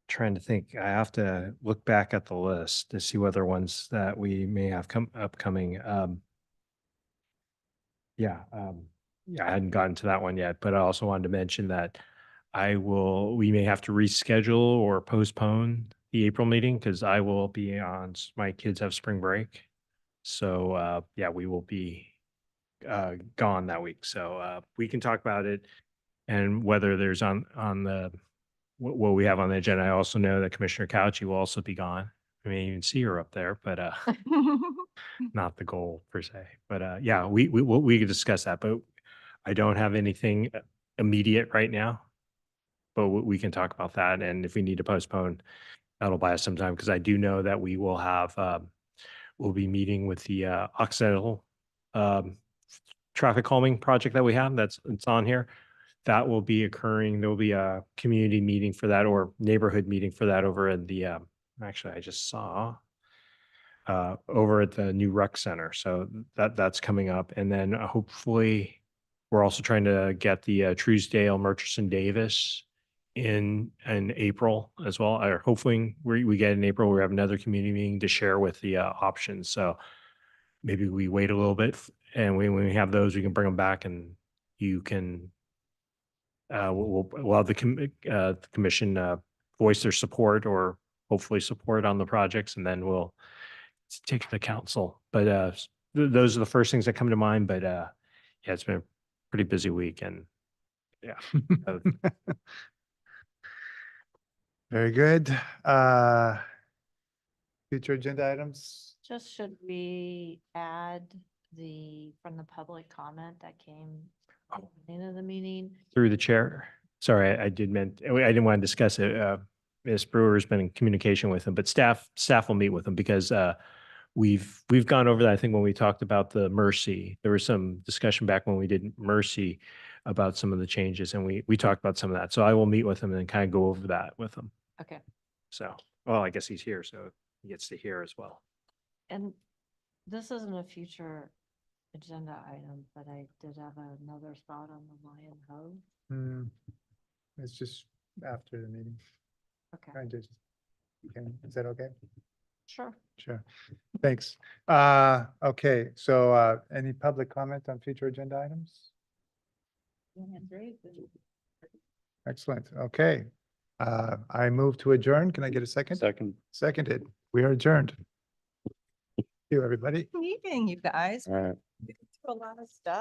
Trying to think, I have to look back at the list to see what other ones that we may have upcoming. Yeah, I hadn't gotten to that one yet, but I also wanted to mention that we may have to reschedule or postpone the April meeting because I will be my kids have spring break. So, yeah, we will be gone that week. So we can talk about it and whether there's on the what we have on the agenda. I also know that Commissioner Couchy will also be gone. I may even see her up there, but not the goal per se. But yeah, we could discuss that. But I don't have anything immediate right now. But we can talk about that, and if we need to postpone, that'll buy us some time because I do know that we will have we'll be meeting with the Occidental traffic calming project that we have. It's on here. That will be occurring. There will be a community meeting for that or neighborhood meeting for that over in the actually, I just saw over at the new rec center. So that's coming up. And then hopefully we're also trying to get the Truesdale Murchison Davis in April as well. Or hopefully we get in April, we have another community meeting to share with the options. So maybe we wait a little bit and when we have those, we can bring them back and you can we'll have the commission voice their support or hopefully support on the projects, and then we'll take it to council. But those are the first things that come to mind. But yeah, it's been a pretty busy week, and yeah. Very good. Future agenda items? Just should we add from the public comment that came at the end of the meeting? Through the chair. Sorry, I didn't want to discuss it. Ms. Brewer's been in communication with him, but staff will meet with him because we've gone over that. I think when we talked about the Mercy, there was some discussion back when we did Mercy about some of the changes, and we talked about some of that. So I will meet with him and kind of go over that with him. Okay. So, well, I guess he's here, so he gets to hear as well. And this isn't a future agenda item, but I did have another thought on the Lion Home. It's just after the meeting. Okay, Is that okay? sure. Sure. Thanks. Okay, so any public comment on future agenda items? Excellent. Okay. I move to adjourn. Can I get a second? Second. Seconded. We are adjourned. Thank you, everybody. Good evening, you guys. All right. A lot of stuff.